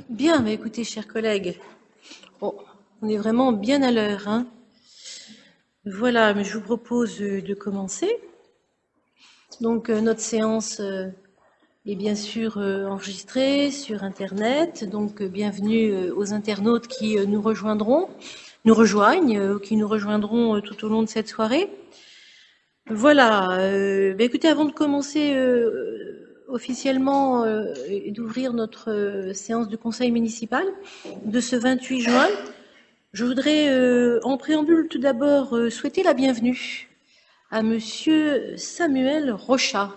Bien, mais écoutez, chers collègues, bon, on est vraiment bien à l'heure, hein. Voilà, mais je vous propose de commencer. Donc, notre séance est bien sûr enregistrée sur Internet. Donc, bienvenue aux internautes qui nous rejoignent, qui nous rejoindront tout au long de cette soirée. Voilà, écoutez, avant de commencer officiellement et d'ouvrir notre séance du conseil municipal de ce 28 juin, je voudrais en préambule tout d'abord souhaiter la bienvenue à monsieur Samuel Rochat.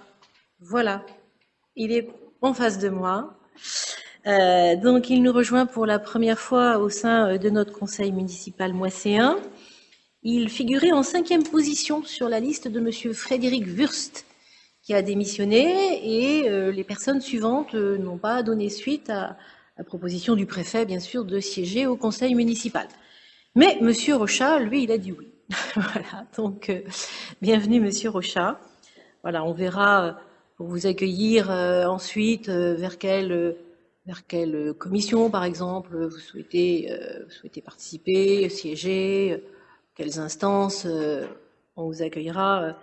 Voilà, il est en face de moi. Donc il nous rejoint pour la première fois au sein de notre conseil municipal moisséen. Il figurait en 5e position sur la liste de monsieur Frédéric Wurst, qui a démissionné, et les personnes suivantes n'ont pas donné suite à la proposition du préfet, bien sûr, de siéger au conseil municipal. Mais monsieur Rochat, lui, il a dit oui. Voilà, donc bienvenue monsieur Rochat. Voilà, on verra pour vous accueillir ensuite vers quelle commission, par exemple, vous souhaitez participer, siéger, quelles instances on vous accueillera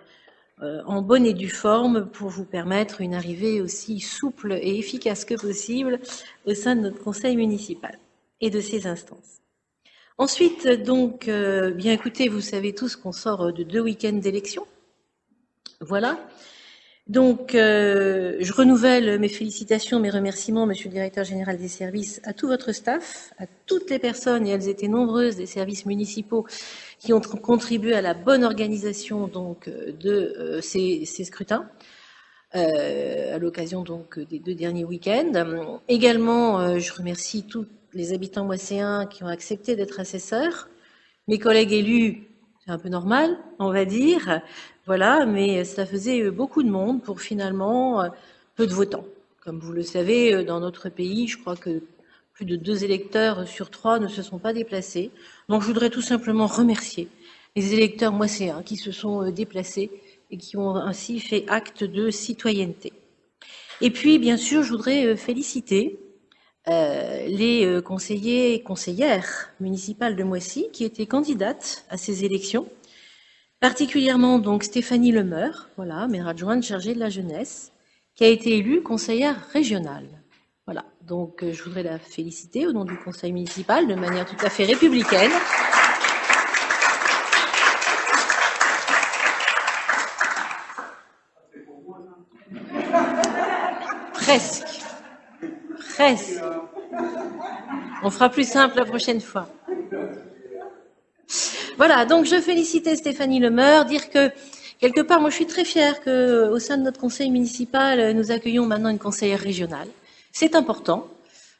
en bonne et due forme pour vous permettre une arrivée aussi souple et efficace que possible au sein de notre conseil municipal et de ses instances. Ensuite, donc, bien écoutez, vous savez tous qu'on sort de 2 week-ends d'élections. Voilà. Donc, je renouvelle mes félicitations, mes remerciements, monsieur le directeur général des services, à tout votre staff, à toutes les personnes, et elles étaient nombreuses, des services municipaux qui ont contribué à la bonne organisation donc de ces scrutins. À l'occasion donc des 2 derniers week-ends. Également, je remercie tous les habitants moisséens qui ont accepté d'être assesseurs. Mes collègues élus, c'est un peu normal, on va dire, voilà, mais ça faisait beaucoup de monde pour finalement peu de votants. Comme vous le savez, dans notre pays, je crois que plus de 2 électeurs sur 3 ne se sont pas déplacés. Donc je voudrais tout simplement remercier les électeurs moisséens qui se sont déplacés et qui ont ainsi fait acte de citoyenneté. Et puis, bien sûr, je voudrais féliciter les conseillers et conseillères municipales de Moissy qui étaient candidates à ces élections, particulièrement donc Stéphanie Lemeur, voilà, maire adjointe chargée de la jeunesse, qui a été élue conseillère régionale. Voilà, donc je voudrais la féliciter au nom du conseil municipal de manière tout à fait républicaine. Presque. Presque. On fera plus simple la prochaine fois. Voilà, donc je félicitais Stéphanie Lemeur, dire que quelque part, moi je suis très fière qu'au sein de notre conseil municipal, nous accueillons maintenant une conseillère régionale. C'est important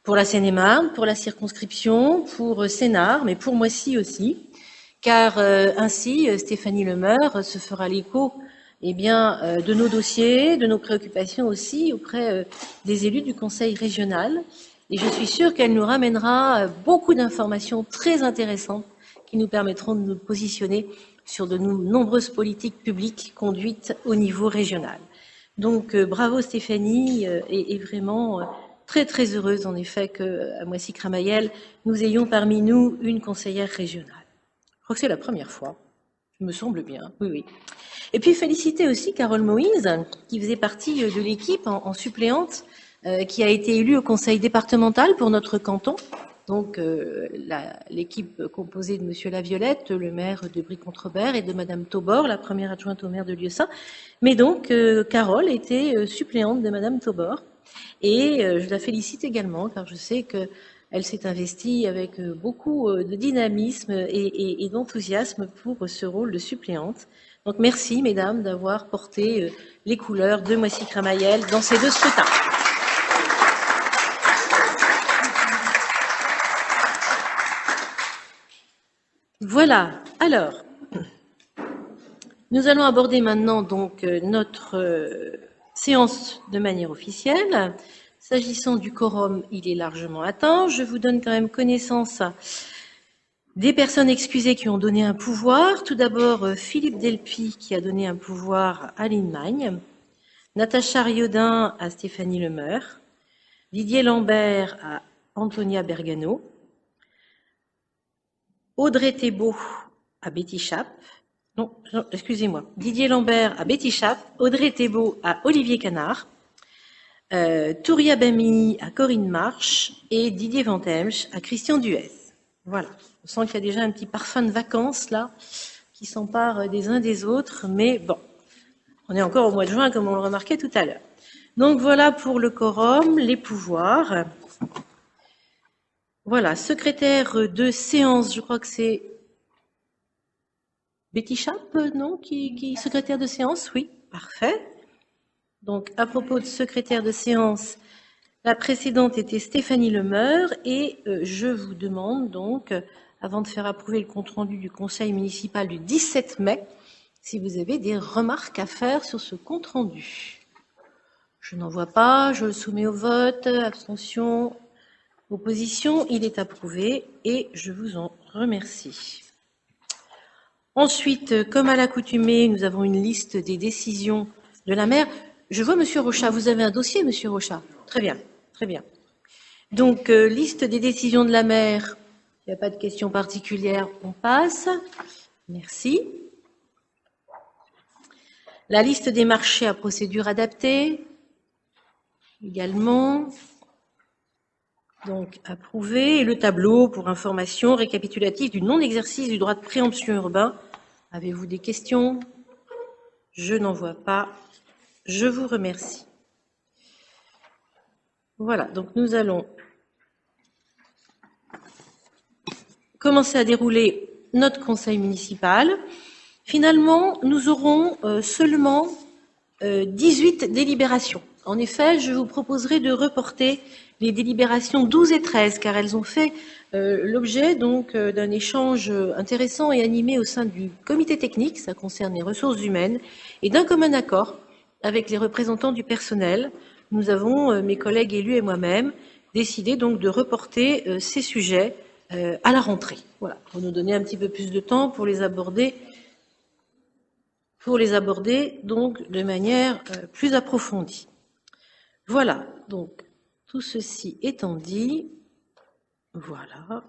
pour la Seine-et-Marne, pour la circonscription, pour Sénart, mais pour Moissy aussi, car ainsi Stéphanie Lemeur se fera l'écho de nos dossiers, de nos préoccupations aussi auprès des élus du conseil régional. Et je suis sûre qu'elle nous ramènera beaucoup d'informations très intéressantes qui nous permettront de nous positionner sur de nombreuses politiques publiques conduites au niveau régional. Donc bravo Stéphanie, et vraiment très très heureuse en effet qu'à Moissy-Cramayel, nous ayons parmi nous une conseillère régionale. Je crois que c'est la première fois, il me semble bien, oui, oui. Et puis féliciter aussi Carole Moïse, qui faisait partie de l'équipe en suppléante, qui a été élue au conseil départemental pour notre canton. Donc l'équipe composée de monsieur Laviolette, le maire de Brie-Contrebert, et de madame Taubor, la première adjointe au maire de Lieusaint. Mais donc Carole était suppléante de madame Taubor. Et je la félicite également, car je sais qu'elle s'est investie avec beaucoup de dynamisme et d'enthousiasme pour ce rôle de suppléante. Donc merci, mesdames, d'avoir porté les couleurs de Moissy-Cramayel dans ces 2 scrutins. Voilà. Alors, nous allons aborder maintenant donc notre séance de manière officielle. S'agissant du quorum, il est largement atteint. Je vous donne quand même connaissance des personnes excusées qui ont donné un pouvoir. Tout d'abord, Philippe Delpy qui a donné un pouvoir à Lynn Magne, Natacha Riodin à Stéphanie Lemeur, Didier Lambert à Antonia Bergano, Audrey Thébault à Betty Chap, non, excusez-moi, Didier Lambert à Betty Chap, Audrey Thébault à Olivier Canard, Touria Bami à Corinne March et Didier Vantemsch à Christian Duez. Voilà, on sent qu'il y a déjà un petit parfum de vacances là, qui s'empare des uns des autres, mais bon, on est encore au mois de juin comme on le remarquait tout à l'heure. Donc voilà pour le quorum, les pouvoirs. Voilà, secrétaire de séance, je crois que c'est Betty Chap, non, qui secrétaire de séance, oui, parfait. Donc, à propos de secrétaire de séance, la précédente était Stéphanie Lemeur et je vous demande donc, avant de faire approuver le compte-rendu du conseil municipal du 17 mai, si vous avez des remarques à faire sur ce compte-rendu. Je n'en vois pas, je le soumets au vote, abstention, opposition, il est approuvé et je vous en remercie. Ensuite, comme à l'accoutumée, nous avons une liste des décisions de la maire. Je vois Monsieur Rochat, vous avez un dossier, Monsieur Rochat? Très bien, très bien. Donc, liste des décisions de la maire. Il n'y a pas de questions particulières, on passe. Merci. La liste des marchés à procédure adaptée, également. Donc, approuvé. Et le tableau pour information récapitulative du non-exercice du droit de préemption urbain. Avez-vous des questions? Je n'en vois pas. Je vous remercie. Voilà, donc nous allons commencer à dérouler notre conseil municipal. Finalement, nous aurons seulement 18 délibérations. En effet, je vous proposerai de reporter les délibérations 12 et 13, car elles ont fait l'objet donc d'un échange intéressant et animé au sein du comité technique, ça concerne les ressources humaines, et d'un commun accord avec les représentants du personnel. Nous avons, mes collègues élus et moi-même, décidé donc de reporter ces sujets à la rentrée. Voilà, pour nous donner un petit peu plus de temps pour les aborder donc de manière plus approfondie. Voilà, donc tout ceci étant dit, voilà,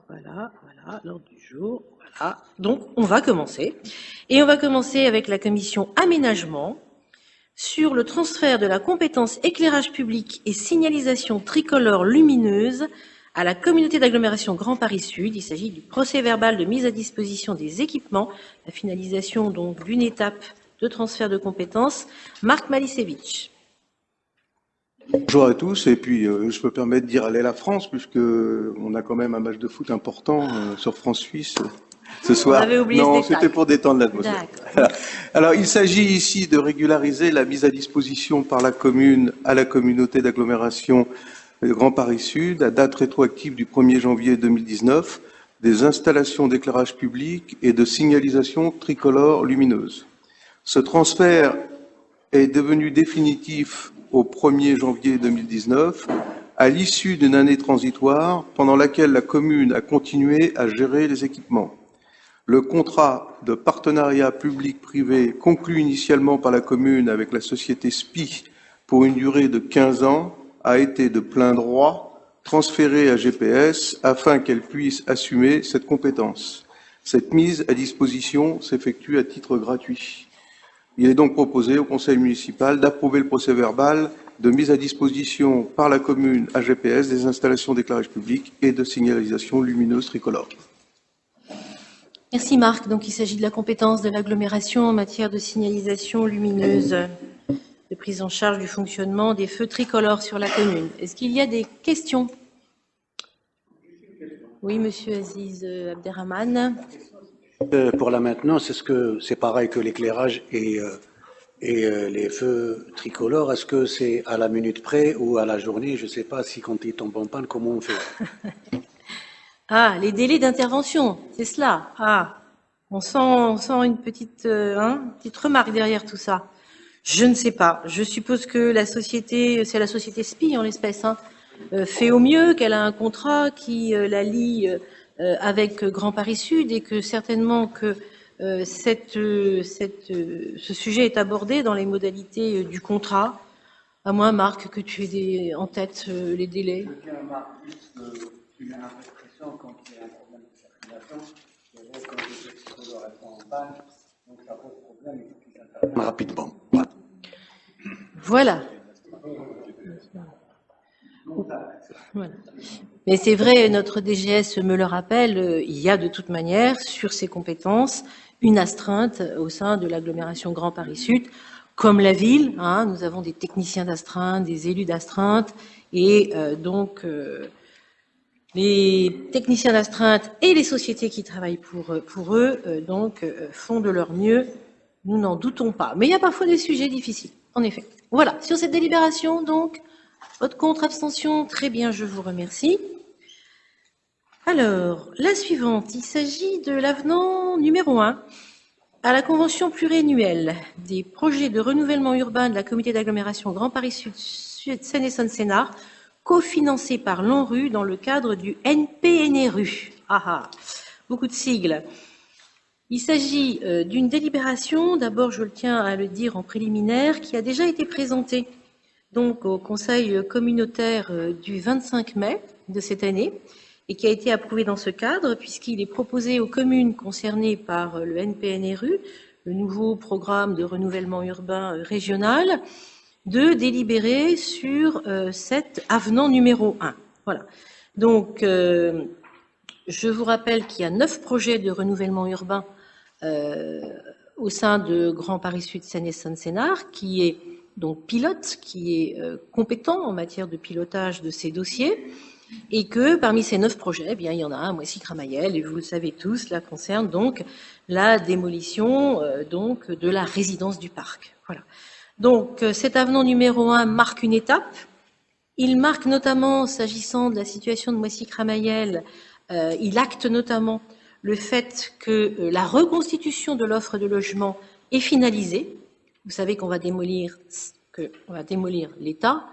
l'ordre du jour, voilà. Donc on va commencer. Et on va commencer avec la commission aménagement sur le transfert de la compétence éclairage public et signalisation tricolore lumineuse à la communauté d'agglomération Grand Paris Sud. Il s'agit du procès-verbal de mise à disposition des équipements, la finalisation donc d'une étape de transfert de compétences. Marc Malisevich. Bonjour à tous, et puis je me permets de dire allez la France, puisque on a quand même un match de foot important sur France-Suisse ce soir. Non, c'était pour détendre l'atmosphère. Alors, il s'agit ici de régulariser la mise à disposition par la commune à la communauté d'agglomération Grand Paris Sud, à date rétroactive du 1er janvier 2019, des installations d'éclairage public et de signalisation tricolore lumineuse. Ce transfert est devenu définitif au 1er janvier 2019, à l'issue d'une année transitoire pendant laquelle la commune a continué à gérer les équipements. Le contrat de partenariat public-privé conclu initialement par la commune avec la société SPI pour une durée de 15 ans a été de plein droit transféré à GPS afin qu'elle puisse assumer cette compétence. Cette mise à disposition s'effectue à titre gratuit. Il est donc proposé au conseil municipal d'approuver le procès-verbal de mise à disposition par la commune à GPS des installations d'éclairage public et de signalisation lumineuse tricolore. Merci Marc. Donc il s'agit de la compétence de l'agglomération en matière de signalisation lumineuse, de prise en charge du fonctionnement des feux tricolores sur la commune. Est-ce qu'il y a des questions? Oui, Monsieur Aziz Abderrahmane. Pour la maintenance, est-ce que c'est pareil que l'éclairage et les feux tricolores? Est-ce que c'est à la minute près ou à la journée? Je ne sais pas si quand ils tombent en panne, comment on fait. Ah, les délais d'intervention, c'est cela. Ah, on sent une petite remarque derrière tout ça. Je ne sais pas. Je suppose que la société, c'est la société SPI en l'espèce, fait au mieux, qu'elle a un contrat qui la lie avec Grand Paris Sud et que certainement que ce sujet est abordé dans les modalités du contrat. À moins, Marc, que tu aies en tête les délais. J'ai l'impression quand il y a un problème de circulation, quand les psychologues sont en panne, donc ça pose problème, il faut qu'ils interviennent rapidement. Voilà. Voilà. Mais c'est vrai, notre DGS me le rappelle, il y a de toute manière, sur ses compétences, une astreinte au sein de l'agglomération Grand Paris Sud, comme la ville. Nous avons des techniciens d'astreinte, des élus d'astreinte, et donc les techniciens d'astreinte et les sociétés qui travaillent pour eux font de leur mieux, nous n'en doutons pas. Mais il y a parfois des sujets difficiles, en effet. Voilà, sur cette délibération, donc, vote contre, abstention, très bien, je vous remercie. Alors, la suivante, il s'agit de l'avenant numéro 1 à la convention pluriannuelle des projets de renouvellement urbain de la communauté d'agglomération Grand Paris Sud Seine-et-Saône-Sénart, cofinancé par l'ANRU dans le cadre du NPNRU. Beaucoup de sigles. Il s'agit d'une délibération, d'abord je tiens à le dire en préliminaire, qui a déjà été présentée donc au Conseil communautaire du 25 mai de cette année et qui a été approuvé dans ce cadre puisqu'il est proposé aux communes concernées par le NPNRU, le nouveau programme de renouvellement urbain régional, de délibérer sur cet avenant numéro 1. Voilà. Donc, je vous rappelle qu'il y a 9 projets de renouvellement urbain au sein de Grand Paris Sud Seine-et-Saône-Sénart, qui est donc pilote, qui est compétent en matière de pilotage de ces dossiers, et que parmi ces 9 projets, eh bien, il y en a un, Moissy-Cramayel, et vous le savez tous, cela concerne donc la démolition donc de la résidence du parc. Voilà. Donc, cet avenant numéro 1 marque une étape. Il marque notamment, s'agissant de la situation de Moissy-Cramayel, il acte notamment le fait que la reconstitution de l'offre de logement est finalisée. Vous savez qu'on va démolir l'État,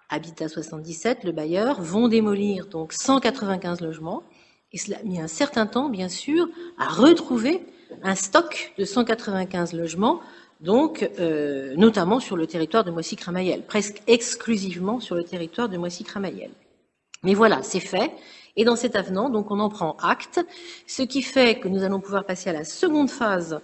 Habitat 77, le bailleur, vont démolir donc 195 logements. Et cela a mis un certain temps, bien sûr, à retrouver un stock de 195 logements, donc notamment sur le territoire de Moissy-Cramayel, presque exclusivement sur le territoire de Moissy-Cramayel. Mais voilà, c'est fait. Et dans cet avenant, donc, on en prend acte, ce qui fait que nous allons pouvoir passer à la seconde phase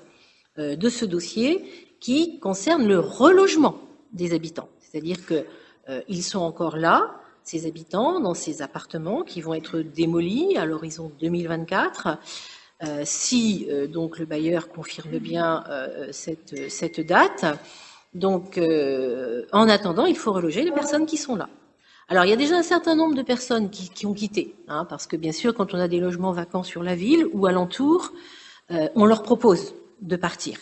de ce dossier qui concerne le relogement des habitants. C'est-à-dire qu'ils sont encore là, ces habitants, dans ces appartements qui vont être démolis à l'horizon 2024, si donc le bailleur confirme bien cette date. Donc, en attendant, il faut reloger les personnes qui sont là. Alors, il y a déjà un certain nombre de personnes qui ont quitté, parce que bien sûr, quand on a des logements vacants sur la ville ou alentour, on leur propose de partir.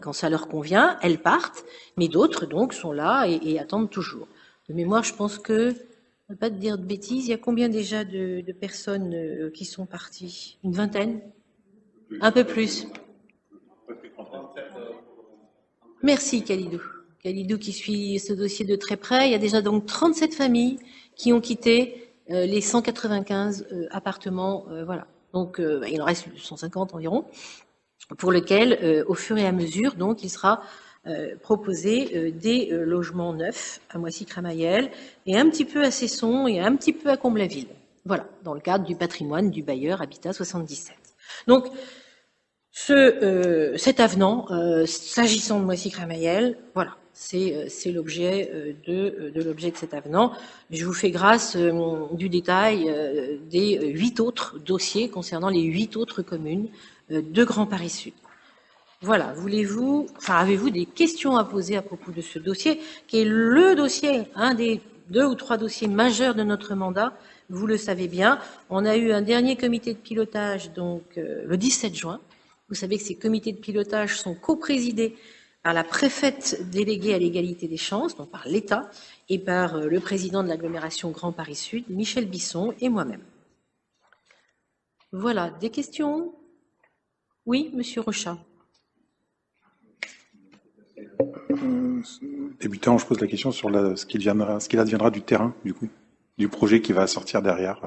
Quand ça leur convient, elles partent, mais d'autres donc sont là et attendent toujours. De mémoire, je pense que, je ne vais pas te dire de bêtises, il y a combien déjà de personnes qui sont parties? Une vingtaine? Un peu plus. Merci, Khalidou. Khalidou qui suit ce dossier de très près. Il y a déjà donc 37 familles qui ont quitté les 195 appartements. Voilà. Donc, il en reste 150 environ, pour lesquels, au fur et à mesure, donc, il sera proposé des logements neufs à Moissy-Cramayel et un petit peu à Cesson et un petit peu à Comble-la-Ville. Voilà, dans le cadre du patrimoine du bailleur Habitat 77. Donc, cet avenant, s'agissant de Moissy-Cramayel, voilà, c'est l'objet de l'objet de cet avenant. Je vous fais grâce du détail des 8 autres dossiers concernant les 8 autres communes de Grand Paris Sud. Voilà, avez-vous des questions à poser à propos de ce dossier, qui est le dossier, un des 2 ou 3 dossiers majeurs de notre mandat. Vous le savez bien. On a eu un dernier comité de pilotage, donc le 17 juin. Vous savez que ces comités de pilotage sont coprésidés par la préfète déléguée à l'égalité des chances, donc par l'État, et par le président de l'agglomération Grand Paris Sud, Michel Bisson, et moi-même. Voilà, des questions? Oui, Monsieur Rochat. Débutant, je pose la question sur ce qu'il adviendra du terrain, du coup, du projet qui va sortir derrière.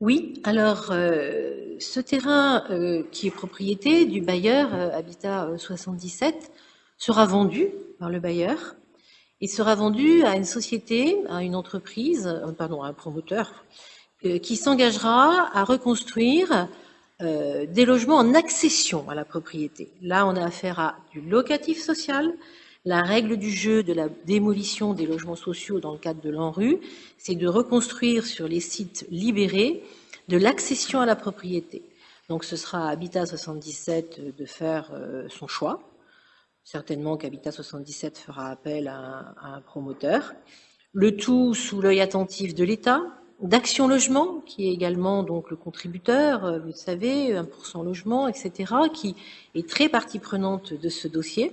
Oui, alors ce terrain qui est propriété du bailleur Habitat 77 sera vendu par le bailleur et sera vendu à une société, à une entreprise, à un promoteur, qui s'engagera à reconstruire des logements en accession à la propriété. Là, on a affaire à du locatif social. La règle du jeu de la démolition des logements sociaux dans le cadre de l'ANRU, c'est de reconstruire sur les sites libérés de l'accession à la propriété. Donc ce sera à Habitat 77 de faire son choix. Certainement qu'Habitat 77 fera appel à un promoteur. Le tout sous l'œil attentif de l'État, d'Action Logement, qui est également donc le contributeur, vous le savez, 1% logement, etc., qui est très partie prenante de ce dossier,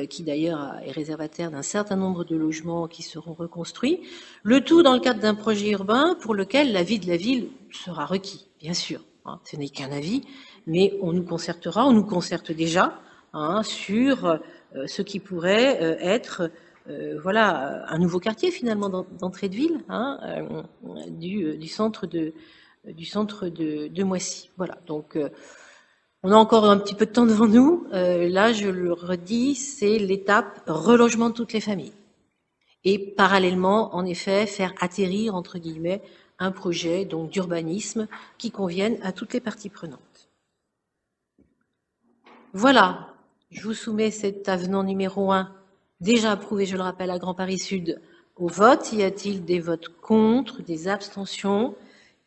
qui d'ailleurs est réservataire d'un certain nombre de logements qui seront reconstruits. Le tout dans le cadre d'un projet urbain pour lequel l'avis de la ville sera requis, bien sûr. Ce n'est qu'un avis, mais on nous concerte déjà sur ce qui pourrait être voilà, un nouveau quartier finalement d'entrée de ville du centre de Moissy. Voilà, donc on a encore un petit peu de temps devant nous. Là, je le redis, c'est l'étape relogement de toutes les familles. Et parallèlement, en effet, faire atterrir, entre guillemets, un projet donc d'urbanisme qui convienne à toutes les parties prenantes. Voilà, je vous soumets cet avenant numéro 1, déjà approuvé, je le rappelle, à Grand Paris Sud, au vote. Y a-t-il des votes contre, des abstentions?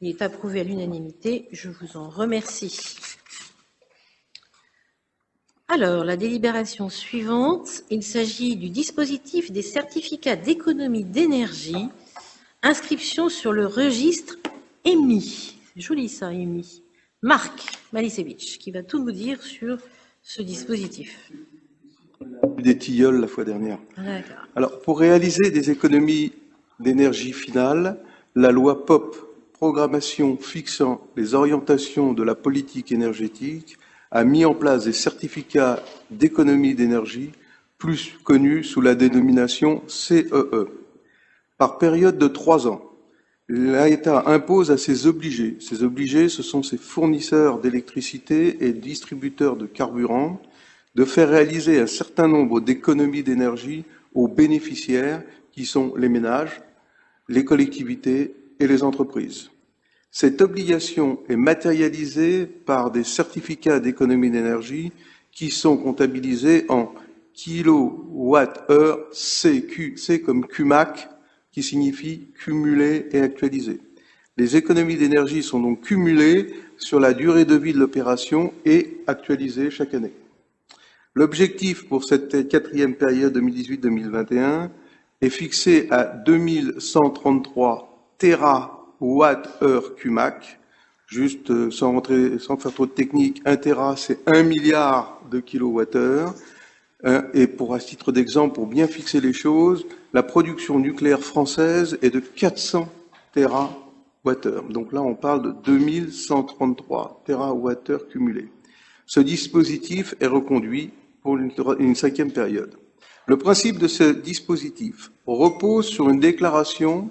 Il est approuvé à l'unanimité. Je vous en remercie. Alors, la délibération suivante, il s'agit du dispositif des certificats d'économie d'énergie, inscription sur le registre EMI. C'est joli ça, EMI. Marc Malisevich, qui va tout nous dire sur ce dispositif. Des tilleuls la fois dernière. D'accord. Alors, pour réaliser des économies d'énergie finale, la loi POP, programmation fixant les orientations de la politique énergétique, a mis en place des certificats d'économie d'énergie, plus connus sous la dénomination CEE. Par période de 3 ans, l'État impose à ses obligés, ce sont ses fournisseurs d'électricité et distributeurs de carburant, de faire réaliser un certain nombre d'économies d'énergie aux bénéficiaires qui sont les ménages, les collectivités et les entreprises. Cette obligation est matérialisée par des certificats d'économie d'énergie qui sont comptabilisés en kWh CQ, c'est comme CUMAC, qui signifie cumuler et actualiser. Les économies d'énergie sont donc cumulées sur la durée de vie de l'opération et actualisées chaque année. L'objectif pour cette 4e période 2018-2021 est fixé à 2133 TWh CUMAC. Juste sans faire trop de technique, 1 Tera, c'est 1 milliard de kilowattheures. Et à titre d'exemple, pour bien fixer les choses, la production nucléaire française est de 400 TWh. Donc là, on parle de 2133 TWh cumulés. Ce dispositif est reconduit pour une 5e période. Le principe de ce dispositif repose sur une déclaration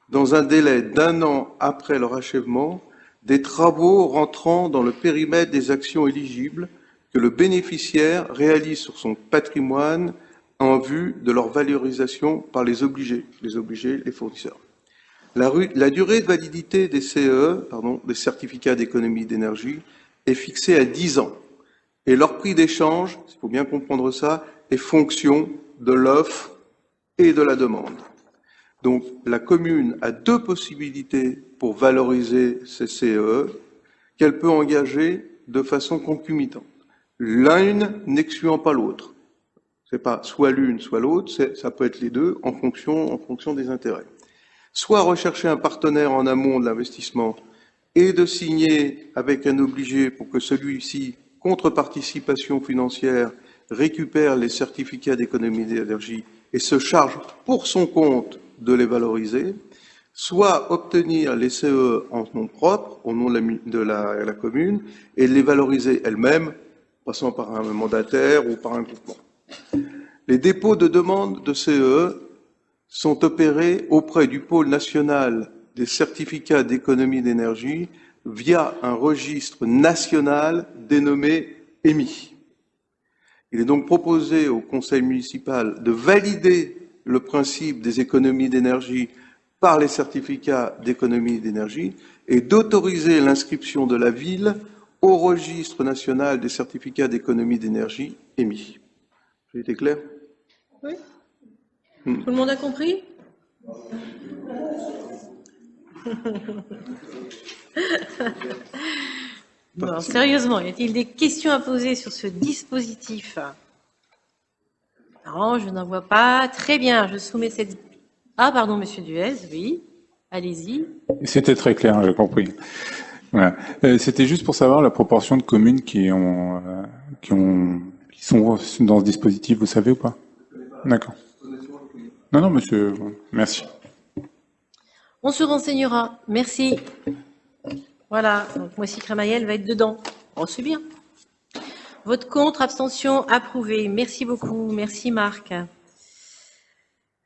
dans un délai d'1 an après leur achèvement des travaux rentrant dans le périmètre des actions éligibles que le bénéficiaire réalise sur son patrimoine en vue de leur valorisation par les obligés, les fournisseurs. La durée de validité des des certificats d'économie d'énergie, est fixée à 10 ans. Et leur prix d'échange, il faut bien comprendre ça, est fonction de l'offre et de la demande. Donc, la commune a 2 possibilités pour valoriser ces CEE qu'elle peut engager de façon concomitante. L'une n'excluant pas l'autre. C'est pas soit l'une, soit l'autre, ça peut être les deux en fonction des intérêts. Soit rechercher un partenaire en amont de l'investissement et de signer avec un obligé pour que celui-ci, contre participation financière, récupère les certificats d'économie d'énergie et se charge pour son compte de les valoriser, soit obtenir les CE en nom propre, au nom de la commune, et les valoriser elle-même, passant par un mandataire ou par un groupement. Les dépôts de demande de CE sont opérés auprès du pôle national des certificats d'économie d'énergie via un registre national dénommé EMI. Il est donc proposé au conseil municipal de valider le principe des économies d'énergie par les certificats d'économie d'énergie et d'autoriser l'inscription de la ville au registre national des certificats d'économie d'énergie émis. J'ai été clair? Oui. Tout le monde a compris? Bon, sérieusement, y a-t-il des questions à poser sur ce dispositif? Non, je n'en vois pas. Très bien, je soumets cette... Ah, pardon, Monsieur Duez, oui. Allez-y. C'était très clair, j'ai compris. Voilà. C'était juste pour savoir la proportion de communes qui sont dans ce dispositif, vous savez ou pas? D'accord. Non, monsieur, merci. On se renseignera. Merci. Voilà, donc Moissy Crémaillel va être dedans. Oh, c'est bien. Vote contre, abstention, approuvé. Merci beaucoup. Merci Marc.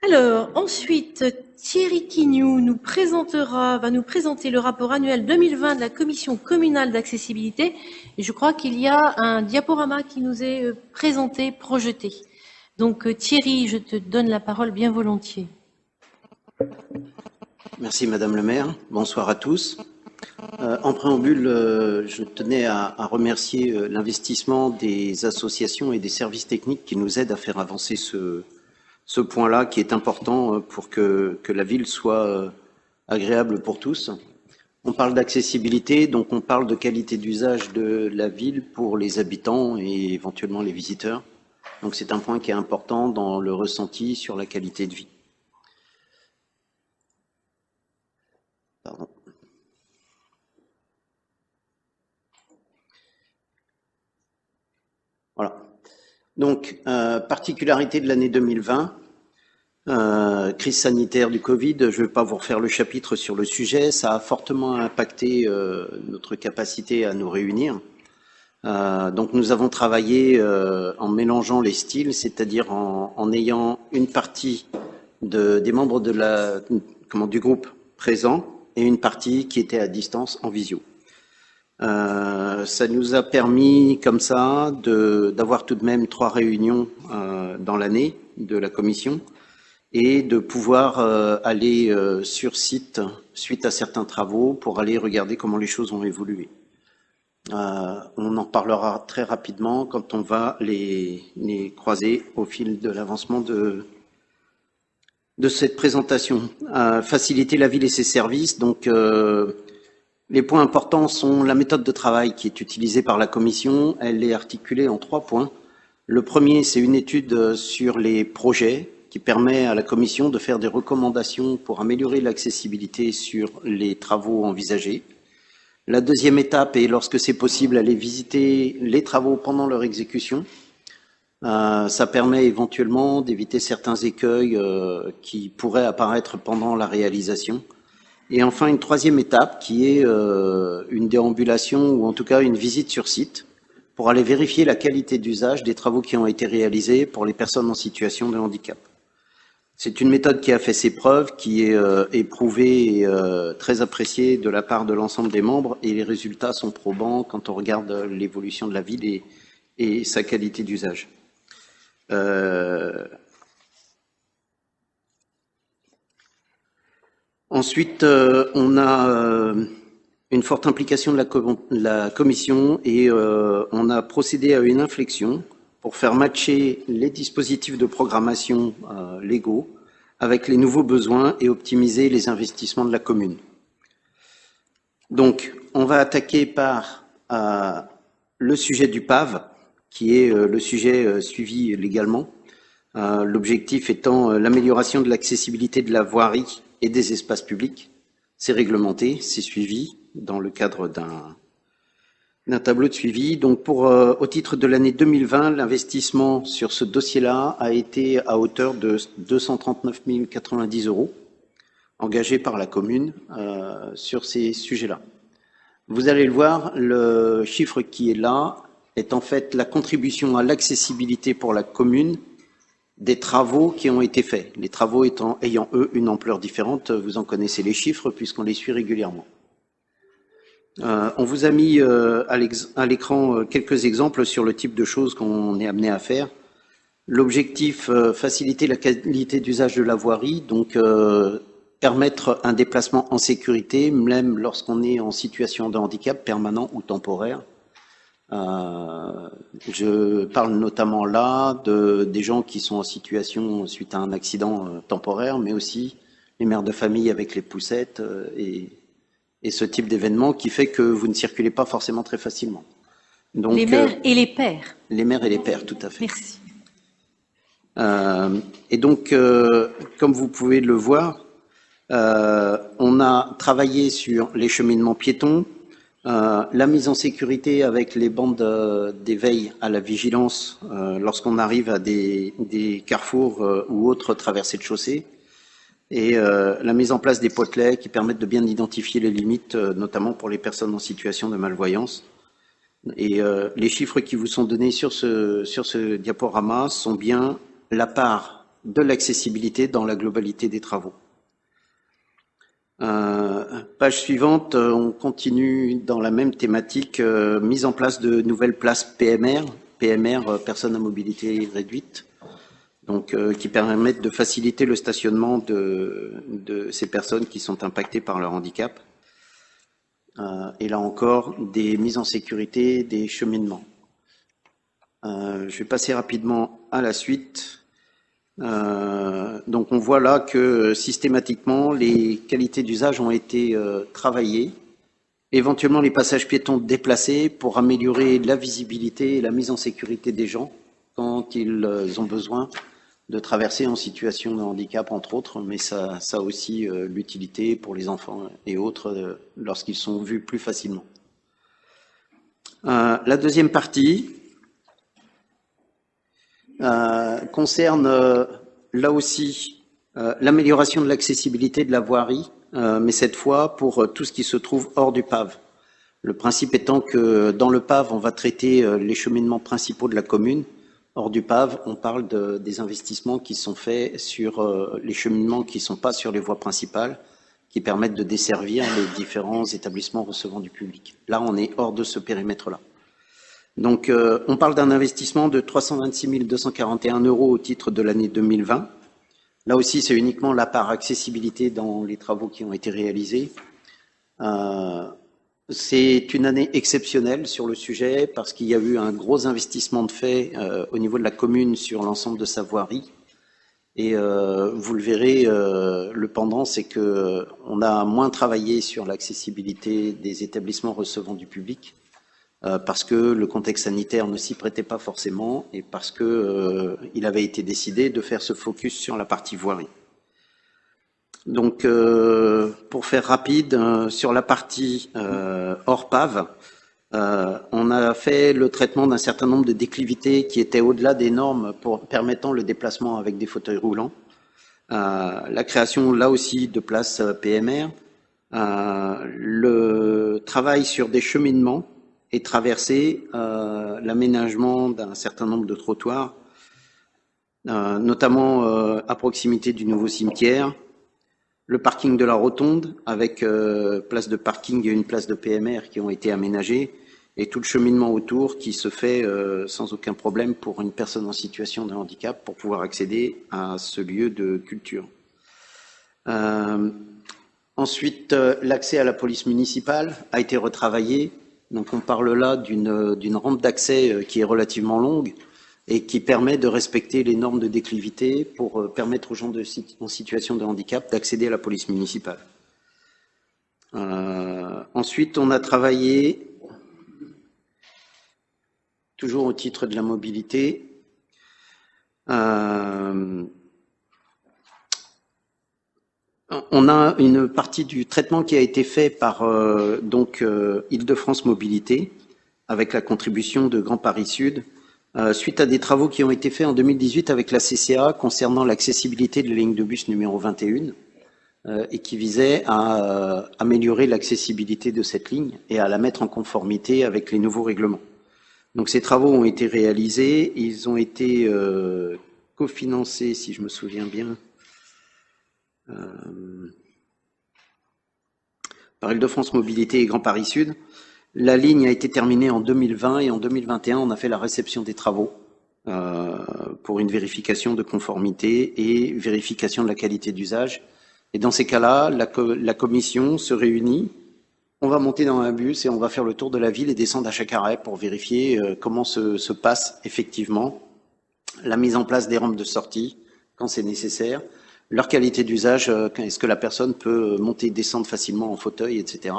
Alors, ensuite, Thierry Quignou va nous présenter le rapport annuel 2020 de la Commission communale d'accessibilité. Et je crois qu'il y a un diaporama qui nous est présenté, projeté. Donc Thierry, je te donne la parole bien volontiers. Merci Madame le maire. Bonsoir à tous. En préambule, je tenais à remercier l'investissement des associations et des services techniques qui nous aident à faire avancer ce point-là qui est important pour que la ville soit agréable pour tous. On parle d'accessibilité, donc on parle de qualité d'usage de la ville pour les habitants et éventuellement les visiteurs. Donc c'est un point qui est important dans le ressenti sur la qualité de vie. Pardon. Voilà. Donc, particularité de l'année 2020, crise sanitaire du Covid, je ne vais pas vous refaire le chapitre sur le sujet, ça a fortement impacté notre capacité à nous réunir. Donc nous avons travaillé en mélangeant les styles, c'est-à-dire en ayant une partie des membres du groupe présents et une partie qui était à distance en visio. Ça nous a permis comme ça d'avoir tout de même 3 réunions dans l'année de la commission et de pouvoir aller sur site suite à certains travaux pour aller regarder comment les choses ont évolué. On en parlera très rapidement quand on va les croiser au fil de l'avancement de cette présentation. Faciliter la ville et ses services, donc les points importants sont la méthode de travail qui est utilisée par la commission. Elle est articulée en 3 points. Le premier, c'est une étude sur les projets qui permet à la commission de faire des recommandations pour améliorer l'accessibilité sur les travaux envisagés. La deuxième étape est, lorsque c'est possible, aller visiter les travaux pendant leur exécution. Ça permet éventuellement d'éviter certains écueils qui pourraient apparaître pendant la réalisation. Et enfin, une troisième étape qui est une déambulation ou en tout cas une visite sur site pour aller vérifier la qualité d'usage des travaux qui ont été réalisés pour les personnes en situation de handicap. C'est une méthode qui a fait ses preuves, qui est éprouvée et très appréciée de la part de l'ensemble des membres et les résultats sont probants quand on regarde l'évolution de la ville et sa qualité d'usage. Ensuite, on a une forte implication de la commission et on a procédé à une inflexion pour faire matcher les dispositifs de programmation légaux avec les nouveaux besoins et optimiser les investissements de la commune. Donc, on va attaquer par le sujet du PAV, qui est le sujet suivi légalement. L'objectif étant l'amélioration de l'accessibilité de la voirie et des espaces publics. C'est réglementé, c'est suivi dans le cadre d'un tableau de suivi. Donc au titre de l'année 2020, l'investissement sur ce dossier-là a été à hauteur de 239 090 € engagés par la commune sur ces sujets-là. Vous allez le voir, le chiffre qui est là est en fait la contribution à l'accessibilité pour la commune des travaux qui ont été faits. Les travaux ayant, eux, une ampleur différente, vous en connaissez les chiffres puisqu'on les suit régulièrement. On vous a mis à l'écran quelques exemples sur le type de choses qu'on est amené à faire. L'objectif, faciliter la qualité d'usage de la voirie, donc permettre un déplacement en sécurité, même lorsqu'on est en situation de handicap permanent ou temporaire. Je parle notamment là des gens qui sont en situation suite à un accident temporaire, mais aussi les mères de famille avec les poussettes et ce type d'événement qui fait que vous ne circulez pas forcément très facilement. Donc, les mères et les pères. Les mères et les pères, tout à fait. Merci. Et donc, comme vous pouvez le voir, on a travaillé sur les cheminements piétons, la mise en sécurité avec les bandes d'éveil à la vigilance lorsqu'on arrive à des carrefours ou autres traversées de chaussée, et la mise en place des potelets qui permettent de bien identifier les limites, notamment pour les personnes en situation de malvoyance. Et les chiffres qui vous sont donnés sur ce diaporama sont bien la part de l'accessibilité dans la globalité des travaux. Page suivante, on continue dans la même thématique, mise en place de nouvelles places PMR, personnes à mobilité réduite, donc qui permettent de faciliter le stationnement de ces personnes qui sont impactées par leur handicap. Et là encore, des mises en sécurité, des cheminements. Je vais passer rapidement à la suite. Donc on voit là que systématiquement les qualités d'usage ont été travaillées, éventuellement les passages piétons déplacés pour améliorer la visibilité et la mise en sécurité des gens quand ils ont besoin de traverser en situation de handicap entre autres, mais ça a aussi l'utilité pour les enfants et autres lorsqu'ils sont vus plus facilement. La deuxième partie concerne là aussi l'amélioration de l'accessibilité de la voirie, mais cette fois pour tout ce qui se trouve hors du PAV. Le principe étant que dans le PAV, on va traiter les cheminements principaux de la commune. Hors du PAV, on parle des investissements qui sont faits sur les cheminements qui ne sont pas sur les voies principales, qui permettent de desservir les différents établissements recevant du public. Là, on est hors de ce périmètre-là. Donc, on parle d'un investissement de 326 241 € au titre de l'année 2020. Là aussi, c'est uniquement la part accessibilité dans les travaux qui ont été réalisés. C'est une année exceptionnelle sur le sujet parce qu'il y a eu un gros investissement de fait au niveau de la commune sur l'ensemble de sa voirie. Et vous le verrez, le pendant, c'est que on a moins travaillé sur l'accessibilité des établissements recevant du public. Parce que le contexte sanitaire ne s'y prêtait pas forcément et parce que il avait été décidé de faire ce focus sur la partie voirie. Donc, pour faire rapide, sur la partie hors PAV, on a fait le traitement d'un certain nombre de déclivités qui étaient au-delà des normes permettant le déplacement avec des fauteuils roulants. La création, là aussi, de places PMR, le travail sur des cheminements et traverser l'aménagement d'un certain nombre de trottoirs, notamment à proximité du nouveau cimetière, le parking de la Rotonde avec place de parking et une place de PMR qui ont été aménagées, et tout le cheminement autour qui se fait sans aucun problème pour une personne en situation de handicap pour pouvoir accéder à ce lieu de culture. Ensuite, l'accès à la police municipale a été retravaillé. Donc on parle là d'une rampe d'accès qui est relativement longue et qui permet de respecter les normes de déclivité pour permettre aux gens en situation de handicap d'accéder à la police municipale. Ensuite, on a travaillé, toujours au titre de la mobilité, on a une partie du traitement qui a été fait par Île-de-France Mobilité avec la contribution de Grand Paris Sud suite à des travaux qui ont été faits en 2018 avec la CCA concernant l'accessibilité de la ligne de bus numéro 21 et qui visait à améliorer l'accessibilité de cette ligne et à la mettre en conformité avec les nouveaux règlements. Donc ces travaux ont été réalisés, ils ont été cofinancés, si je me souviens bien, par Île-de-France Mobilité et Grand Paris Sud. La ligne a été terminée en 2020 et en 2021, on a fait la réception des travaux pour une vérification de conformité et vérification de la qualité d'usage Et dans ces cas-là, la commission se réunit, on va monter dans un bus et on va faire le tour de la ville et descendre à chaque arrêt pour vérifier comment se passe effectivement la mise en place des rampes de sortie quand c'est nécessaire, leur qualité d'usage, est-ce que la personne peut monter et descendre facilement en fauteuil, etc.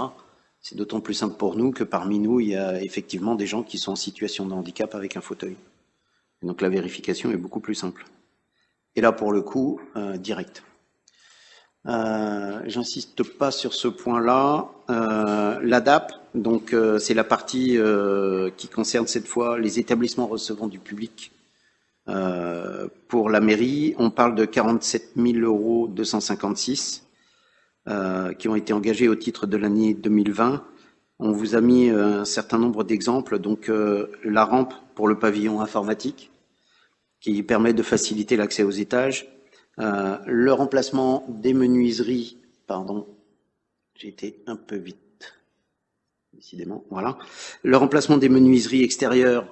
C'est d'autant plus simple pour nous que parmi nous, il y a effectivement des gens qui sont en situation de handicap avec un fauteuil. Donc la vérification est beaucoup plus simple. Et là, pour le coup, direct. J'insiste pas sur ce point-là. L'ADAP, donc c'est la partie qui concerne cette fois les établissements recevant du public. Pour la mairie, on parle de 47 256 € qui ont été engagés au titre de l'année 2020. On vous a mis un certain nombre d'exemples. Donc la rampe pour le pavillon informatique qui permet de faciliter l'accès aux étages. Le remplacement des menuiseries, pardon, j'ai été un peu vite, décidément, voilà. Le remplacement des menuiseries extérieures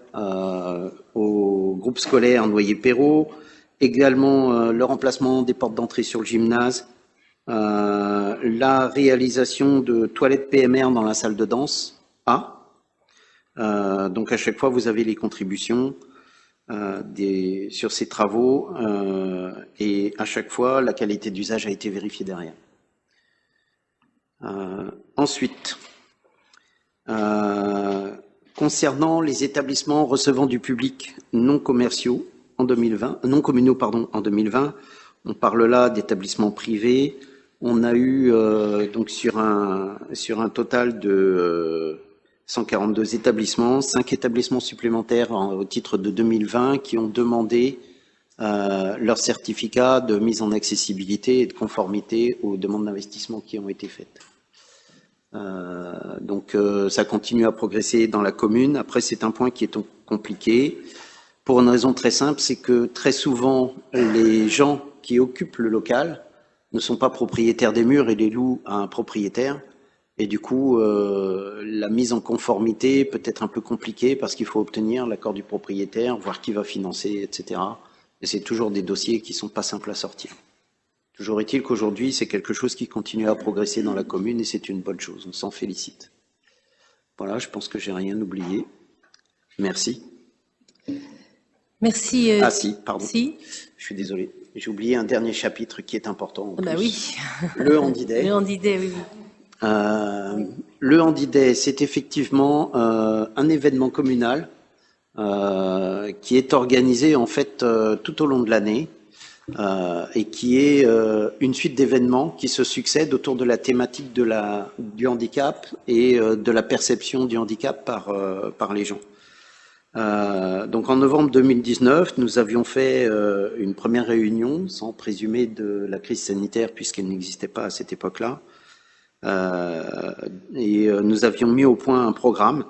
au groupe scolaire Noyer-Perrot, également le remplacement des portes d'entrée sur le gymnase, la réalisation de toilettes PMR dans la salle de danse A. Donc à chaque fois, vous avez les contributions sur ces travaux et à chaque fois, la qualité d'usage a été vérifiée derrière. Ensuite, concernant les établissements recevant du public non commerciaux en 2020, non communaux pardon, en 2020, on parle là d'établissements privés. On a eu donc sur un total de 142 établissements, 5 établissements supplémentaires au titre de 2020 qui ont demandé leur certificat de mise en accessibilité et de conformité aux demandes d'investissement qui ont été faites. Donc ça continue à progresser dans la commune. Après, c'est un point qui est compliqué pour une raison très simple, c'est que très souvent, les gens qui occupent le local ne sont pas propriétaires des murs et les louent à un propriétaire. Et du coup, la mise en conformité peut être un peu compliquée parce qu'il faut obtenir l'accord du propriétaire, voir qui va financer, etc. Et c'est toujours des dossiers qui sont pas simples à sortir. Toujours est-il qu'aujourd'hui, c'est quelque chose qui continue à progresser dans la commune et c'est une bonne chose. On s'en félicite. Voilà, je pense que j'ai rien oublié. Merci. Merci. Ah si, pardon. Si. Je suis désolé. J'ai oublié un dernier chapitre qui est important. Bah oui. Le Handiday. Le Handiday, oui. Le Handiday, c'est effectivement un événement communal qui est organisé en fait tout au long de l'année et qui est une suite d'événements qui se succèdent autour de la thématique du handicap et de la perception du handicap par les gens. Donc en novembre 2019, nous avions fait une première réunion sans présumer de la crise sanitaire puisqu'elle n'existait pas à cette époque-là. Et nous avions mis au point un programme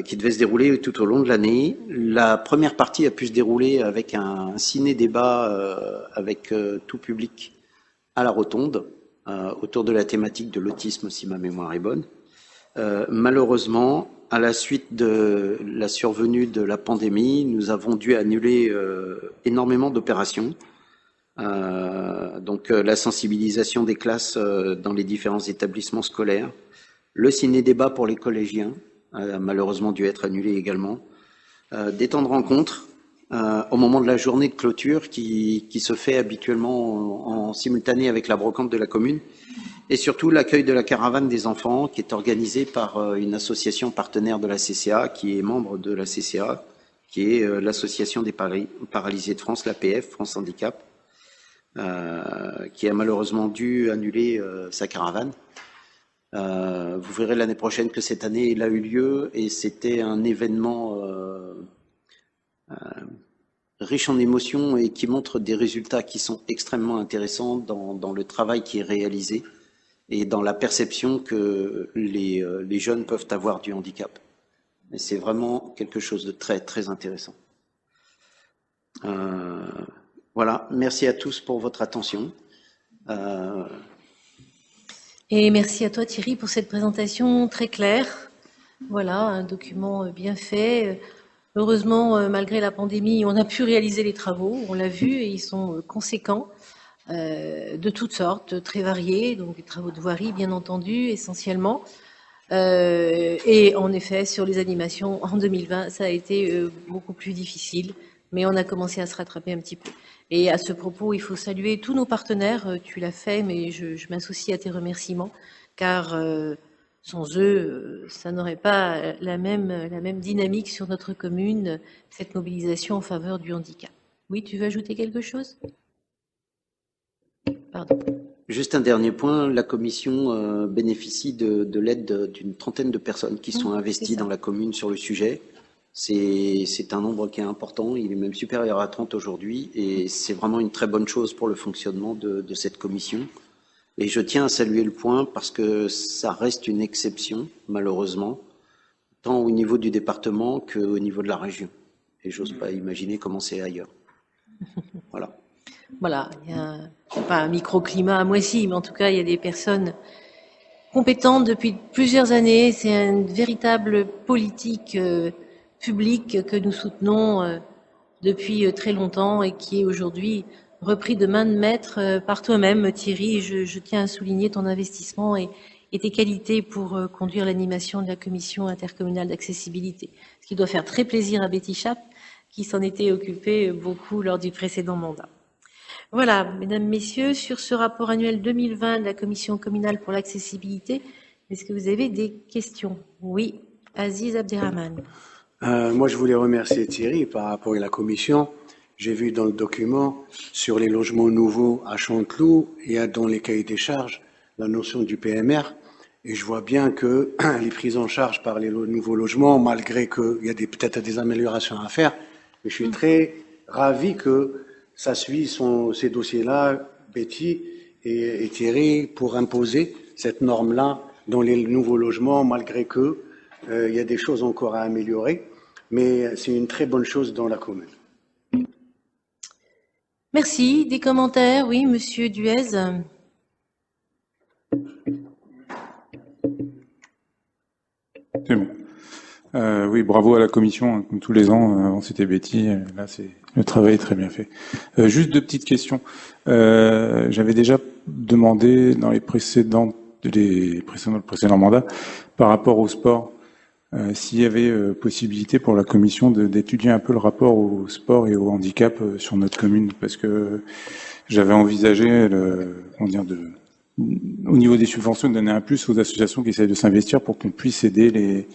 qui devait se dérouler tout au long de l'année. La première partie a pu se dérouler avec un ciné-débat avec tout public à la Rotonde autour de la thématique de l'autisme, si ma mémoire est bonne. Malheureusement, à la suite de la survenue de la pandémie, nous avons dû annuler énormément d'opérations. Donc la sensibilisation des classes dans les différents établissements scolaires, le ciné-débat pour les collégiens a malheureusement dû être annulé également, des temps de rencontre au moment de la journée de clôture qui se fait habituellement en simultané avec la brocante de la commune, et surtout l'accueil de la caravane des enfants qui est organisée par une association partenaire de la CCA, qui est membre de la CCA, qui est l'association des paralysés de France, l'APF, France Handicap, qui a malheureusement dû annuler sa caravane. Vous verrez l'année prochaine que cette année il a eu lieu et c'était un événement riche en émotions et qui montre des résultats qui sont extrêmement intéressants dans le travail qui est réalisé et dans la perception que les jeunes peuvent avoir du handicap. Et c'est vraiment quelque chose de très très intéressant. Voilà, merci à tous pour votre attention. Et merci à toi Thierry pour cette présentation très claire. Voilà, un document bien fait. Heureusement, malgré la pandémie, on a pu réaliser les travaux, on l'a vu, et ils sont conséquents. de toutes sortes, très variés, donc des travaux de voirie, bien entendu, essentiellement. Et en effet, sur les animations, en 2020, ça a été beaucoup plus difficile, mais on a commencé à se rattraper un petit peu. Et à ce propos, il faut saluer tous nos partenaires. Tu l'as fait, mais je m'associe à tes remerciements, car sans eux, ça n'aurait pas la même dynamique sur notre commune, cette mobilisation en faveur du handicap. Oui, tu veux ajouter quelque chose? Pardon. Juste un dernier point, la commission bénéficie de l'aide d'une trentaine de personnes qui sont investies dans la commune sur le sujet. C'est un nombre qui est important, il est même supérieur à 30 aujourd'hui, et c'est vraiment une très bonne chose pour le fonctionnement de cette commission. Et je tiens à saluer le point parce que ça reste une exception, malheureusement, tant au niveau du département qu'au niveau de la région. Et j'ose pas imaginer comment c'est ailleurs. Voilà. Voilà, il y a pas un microclimat à Moissy, mais en tout cas, il y a des personnes compétentes depuis plusieurs années. C'est une véritable politique publique que nous soutenons depuis très longtemps et qui est aujourd'hui repris de main de maître par toi-même, Thierry. Je tiens à souligner ton investissement et tes qualités pour conduire l'animation de la commission intercommunale d'accessibilité. Ce qui doit faire très plaisir à Betty Chap, qui s'en était occupée beaucoup lors du précédent mandat. Voilà, mesdames, messieurs, sur ce rapport annuel 2020 de la Commission communale pour l'accessibilité, est-ce que vous avez des questions? Oui, Aziz Abderrahmane. Moi, je voulais remercier Thierry par rapport à la Commission. J'ai vu dans le document sur les logements nouveaux à Chanteloup, il y a dans les cahiers des charges la notion du PMR. Et je vois bien que les prises en charge par les nouveaux logements, malgré qu'il y a peut-être des améliorations à faire, mais je suis très ravi que ça suit ces dossiers-là, Betty et Thierry, pour imposer cette norme-là dans les nouveaux logements, malgré que il y a des choses encore à améliorer. Mais c'est une très bonne chose dans la commune. Merci. Des commentaires? Oui, Monsieur Duez. C'est bon. Oui, bravo à la commission, hein, comme tous les ans. Avant c'était Betty, là le travail est très bien fait. Juste deux petites questions. J'avais déjà demandé dans le précédent mandat par rapport au sport, s'il y avait possibilité pour la commission d'étudier un peu le rapport au sport et au handicap sur notre commune, parce que j'avais envisagé au niveau des subventions de donner un plus aux associations qui essayent de s'investir pour qu'on puisse aider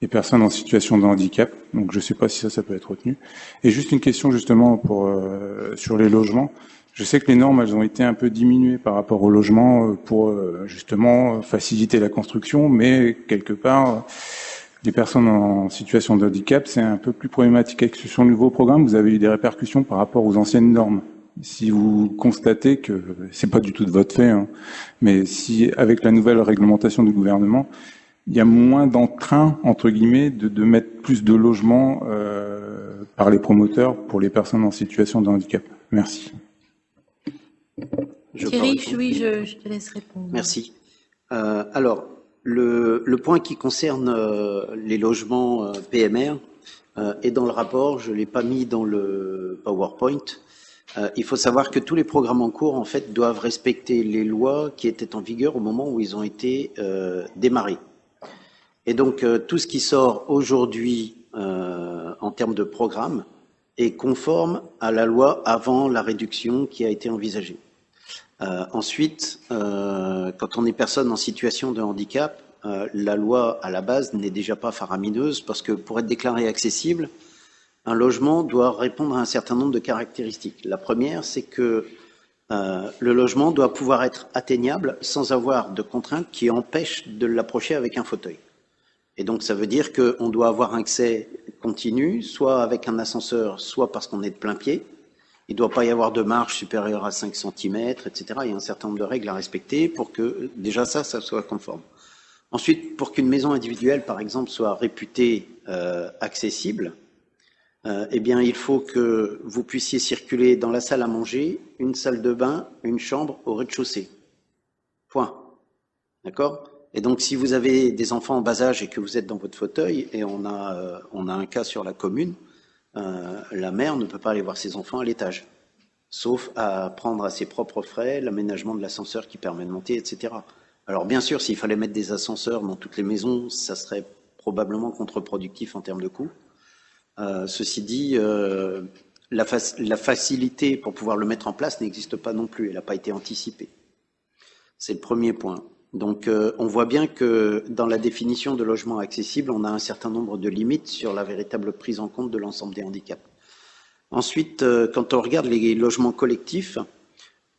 les personnes en situation de handicap. Donc je ne sais pas si ça peut être retenu. Et juste une question justement sur les logements. Je sais que les normes, elles ont été un peu diminuées par rapport au logement pour justement faciliter la construction, mais quelque part, les personnes en situation de handicap, c'est un peu plus problématique. Avec ce nouveau programme, vous avez eu des répercussions par rapport aux anciennes normes. Si vous constatez que c'est pas du tout de votre fait, hein, mais si avec la nouvelle réglementation du gouvernement, il y a moins d'entrain, entre guillemets, de mettre plus de logements par les promoteurs pour les personnes en situation de handicap. Merci. Thierry, oui, je te laisse répondre. Merci. Alors, le point qui concerne les logements PMR est dans le rapport, je ne l'ai pas mis dans le PowerPoint. Il faut savoir que tous les programmes en cours, en fait, doivent respecter les lois qui étaient en vigueur au moment où ils ont été démarrés. Et donc, tout ce qui sort aujourd'hui en termes de programme est conforme à la loi avant la réduction qui a été envisagée. Ensuite, quand on est personne en situation de handicap, la loi à la base n'est déjà pas faramineuse parce que pour être déclaré accessible, un logement doit répondre à un certain nombre de caractéristiques. La première, c'est que le logement doit pouvoir être atteignable sans avoir de contraintes qui empêchent de l'approcher avec un fauteuil. Et donc, ça veut dire qu'on doit avoir un accès continu, soit avec un ascenseur, soit parce qu'on est de plein pied. Il ne doit pas y avoir de marge supérieure à 5 cm, etc. Il y a un certain nombre de règles à respecter pour que, déjà ça soit conforme. Ensuite, pour qu'une maison individuelle, par exemple, soit réputée accessible, eh bien, il faut que vous puissiez circuler dans la salle à manger, une salle de bain, une chambre au rez-de-chaussée. Point. D'accord ? Et donc, si vous avez des enfants en bas âge et que vous êtes dans votre fauteuil, et on a un cas sur la commune, la mère ne peut pas aller voir ses enfants à l'étage. sauf à prendre à ses propres frais l'aménagement de l'ascenseur qui permet de monter, etc. Alors bien sûr, s'il fallait mettre des ascenseurs dans toutes les maisons, ça serait probablement contre-productif en termes de coûts. Ceci dit, la facilité pour pouvoir le mettre en place n'existe pas non plus, elle n'a pas été anticipée. C'est le premier point. Donc on voit bien que dans la définition de logement accessible, on a un certain nombre de limites sur la véritable prise en compte de l'ensemble des handicaps. Ensuite, quand on regarde les logements collectifs,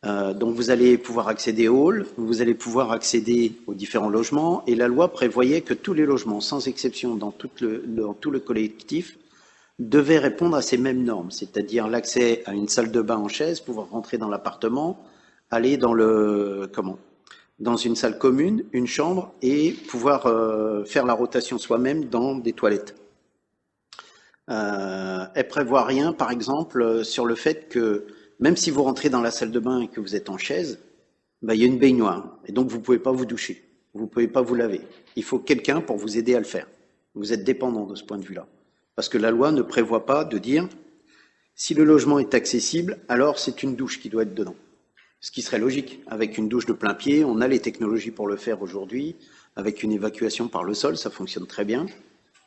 donc vous allez pouvoir accéder au hall, vous allez pouvoir accéder aux différents logements, et la loi prévoyait que tous les logements, sans exception dans tout le collectif, devaient répondre à ces mêmes normes, c'est-à-dire l'accès à une salle de bain en chaise, pouvoir rentrer dans l'appartement, aller dans dans une salle commune, une chambre, et pouvoir faire la rotation soi-même dans des toilettes. Elle prévoit rien, par exemple, sur le fait que même si vous rentrez dans la salle de bain et que vous êtes en chaise, il y a une baignoire, et donc vous ne pouvez pas vous doucher, vous ne pouvez pas vous laver. Il faut quelqu'un pour vous aider à le faire. Vous êtes dépendant de ce point de vue-là. Parce que la loi ne prévoit pas de dire si le logement est accessible, alors c'est une douche qui doit être dedans. Ce qui serait logique. Avec une douche de plein pied, on a les technologies pour le faire aujourd'hui. Avec une évacuation par le sol, ça fonctionne très bien.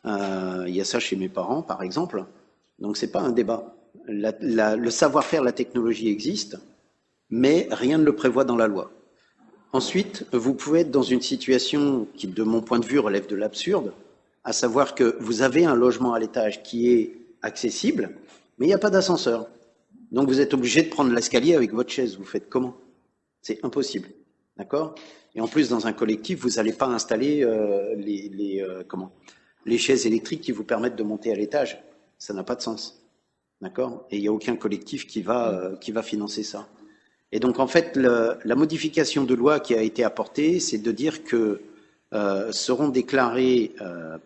Il y a ça chez mes parents, par exemple. Donc c'est pas un débat. Le savoir-faire, la technologie existe, mais rien ne le prévoit dans la loi. Ensuite, vous pouvez être dans une situation qui, de mon point de vue, relève de l'absurde, à savoir que vous avez un logement à l'étage qui est accessible, mais il n'y a pas d'ascenseur. Donc vous êtes obligé de prendre l'escalier avec votre chaise. Vous faites comment? C'est impossible. D'accord? Et en plus, dans un collectif, vous n'allez pas installer les chaises électriques qui vous permettent de monter à l'étage. Ça n'a pas de sens. D'accord? Et il n'y a aucun collectif qui va financer ça. Et donc, en fait, la modification de loi qui a été apportée, c'est de dire que seront déclarés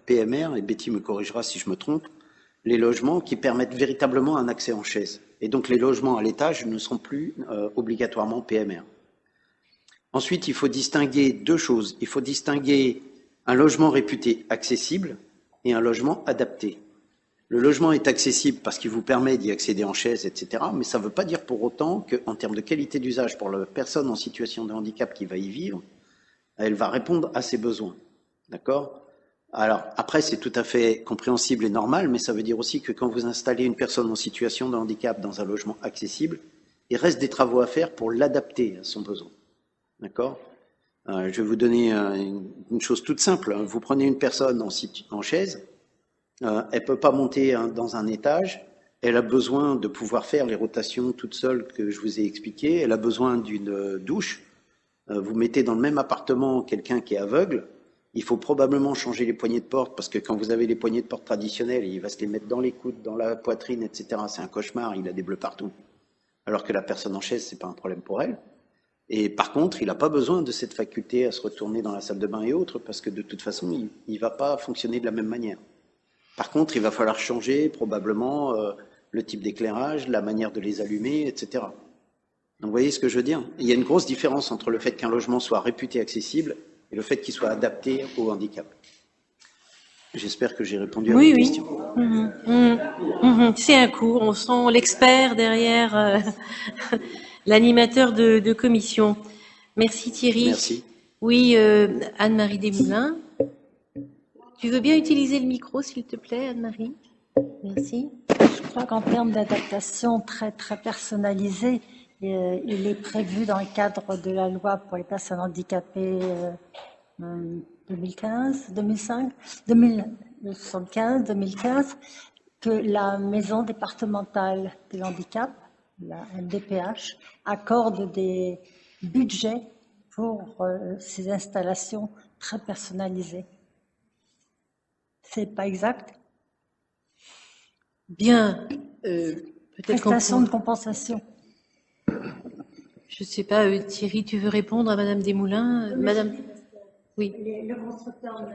PMR, et Betty me corrigera si je me trompe, les logements qui permettent véritablement un accès en chaise. Et donc, les logements à l'étage ne seront plus obligatoirement PMR. Ensuite, il faut distinguer deux choses. Il faut distinguer un logement réputé accessible et un logement adapté. Le logement est accessible parce qu'il vous permet d'y accéder en chaise, etc. Mais ça ne veut pas dire pour autant qu'en termes de qualité d'usage pour la personne en situation de handicap qui va y vivre, elle va répondre à ses besoins. D'accord? Alors, après, c'est tout à fait compréhensible et normal, mais ça veut dire aussi que quand vous installez une personne en situation de handicap dans un logement accessible, il reste des travaux à faire pour l'adapter à son besoin. D'accord? Je vais vous donner une chose toute simple. Vous prenez une personne en chaise, elle ne peut pas monter dans un étage, elle a besoin de pouvoir faire les rotations toute seule que je vous ai expliquées, elle a besoin d'une douche. Vous mettez dans le même appartement quelqu'un qui est aveugle, il faut probablement changer les poignées de porte, parce que quand vous avez les poignées de porte traditionnelles, il va se les mettre dans les coudes, dans la poitrine, etc. C'est un cauchemar, il a des bleus partout. Alors que la personne en chaise, ce n'est pas un problème pour elle. Et par contre, il n'a pas besoin de cette faculté à se retourner dans la salle de bain et autres, parce que de toute façon, il ne va pas fonctionner de la même manière. Par contre, il va falloir changer probablement le type d'éclairage, la manière de les allumer, etc. Donc vous voyez ce que je veux dire? Il y a une grosse différence entre le fait qu'un logement soit réputé accessible et le fait qu'il soit adapté au handicap. J'espère que j'ai répondu à votre question. C'est un coup, on sent l'expert derrière l'animateur de commission. Merci Thierry. Merci. Oui, Anne-Marie Desmoulins. Tu veux bien utiliser le micro, s'il te plaît, Anne-Marie? Merci. Je crois qu'en termes d'adaptation très personnalisée, il est prévu dans le cadre de la loi pour les personnes handicapées 2015 que la maison départementale de handicap, la MDPH, accorde des budgets pour ces installations très personnalisées. C'est pas exact? Bien. Peut-être prestation de compensation. Je ne sais pas, Thierry, tu veux répondre à Madame Desmoulins? Madame. Oui. Le constructeur ne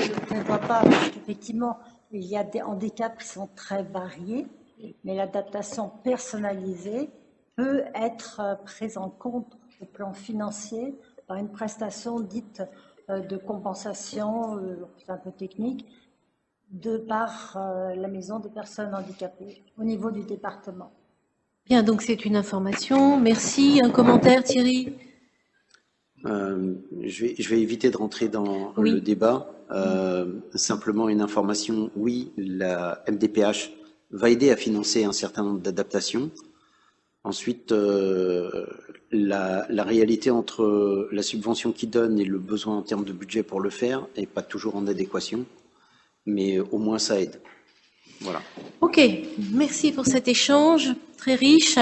le prévoit pas, parce qu'effectivement, il y a des handicaps qui sont très variés, mais l'adaptation personnalisée peut être prise en compte au plan financier par une prestation dite de compensation, c'est un peu technique, par la maison des personnes handicapées au niveau du département. Bien, donc c'est une information. Merci. Un commentaire, Thierry? Je vais éviter de rentrer dans le débat. Simplement une information. Oui, la MDPH va aider à financer un certain nombre d'adaptations. Ensuite, la réalité entre la subvention qu'ils donnent et le besoin en termes de budget pour le faire n'est pas toujours en adéquation, mais au moins ça aide. Voilà. Ok, merci pour cet échange très riche.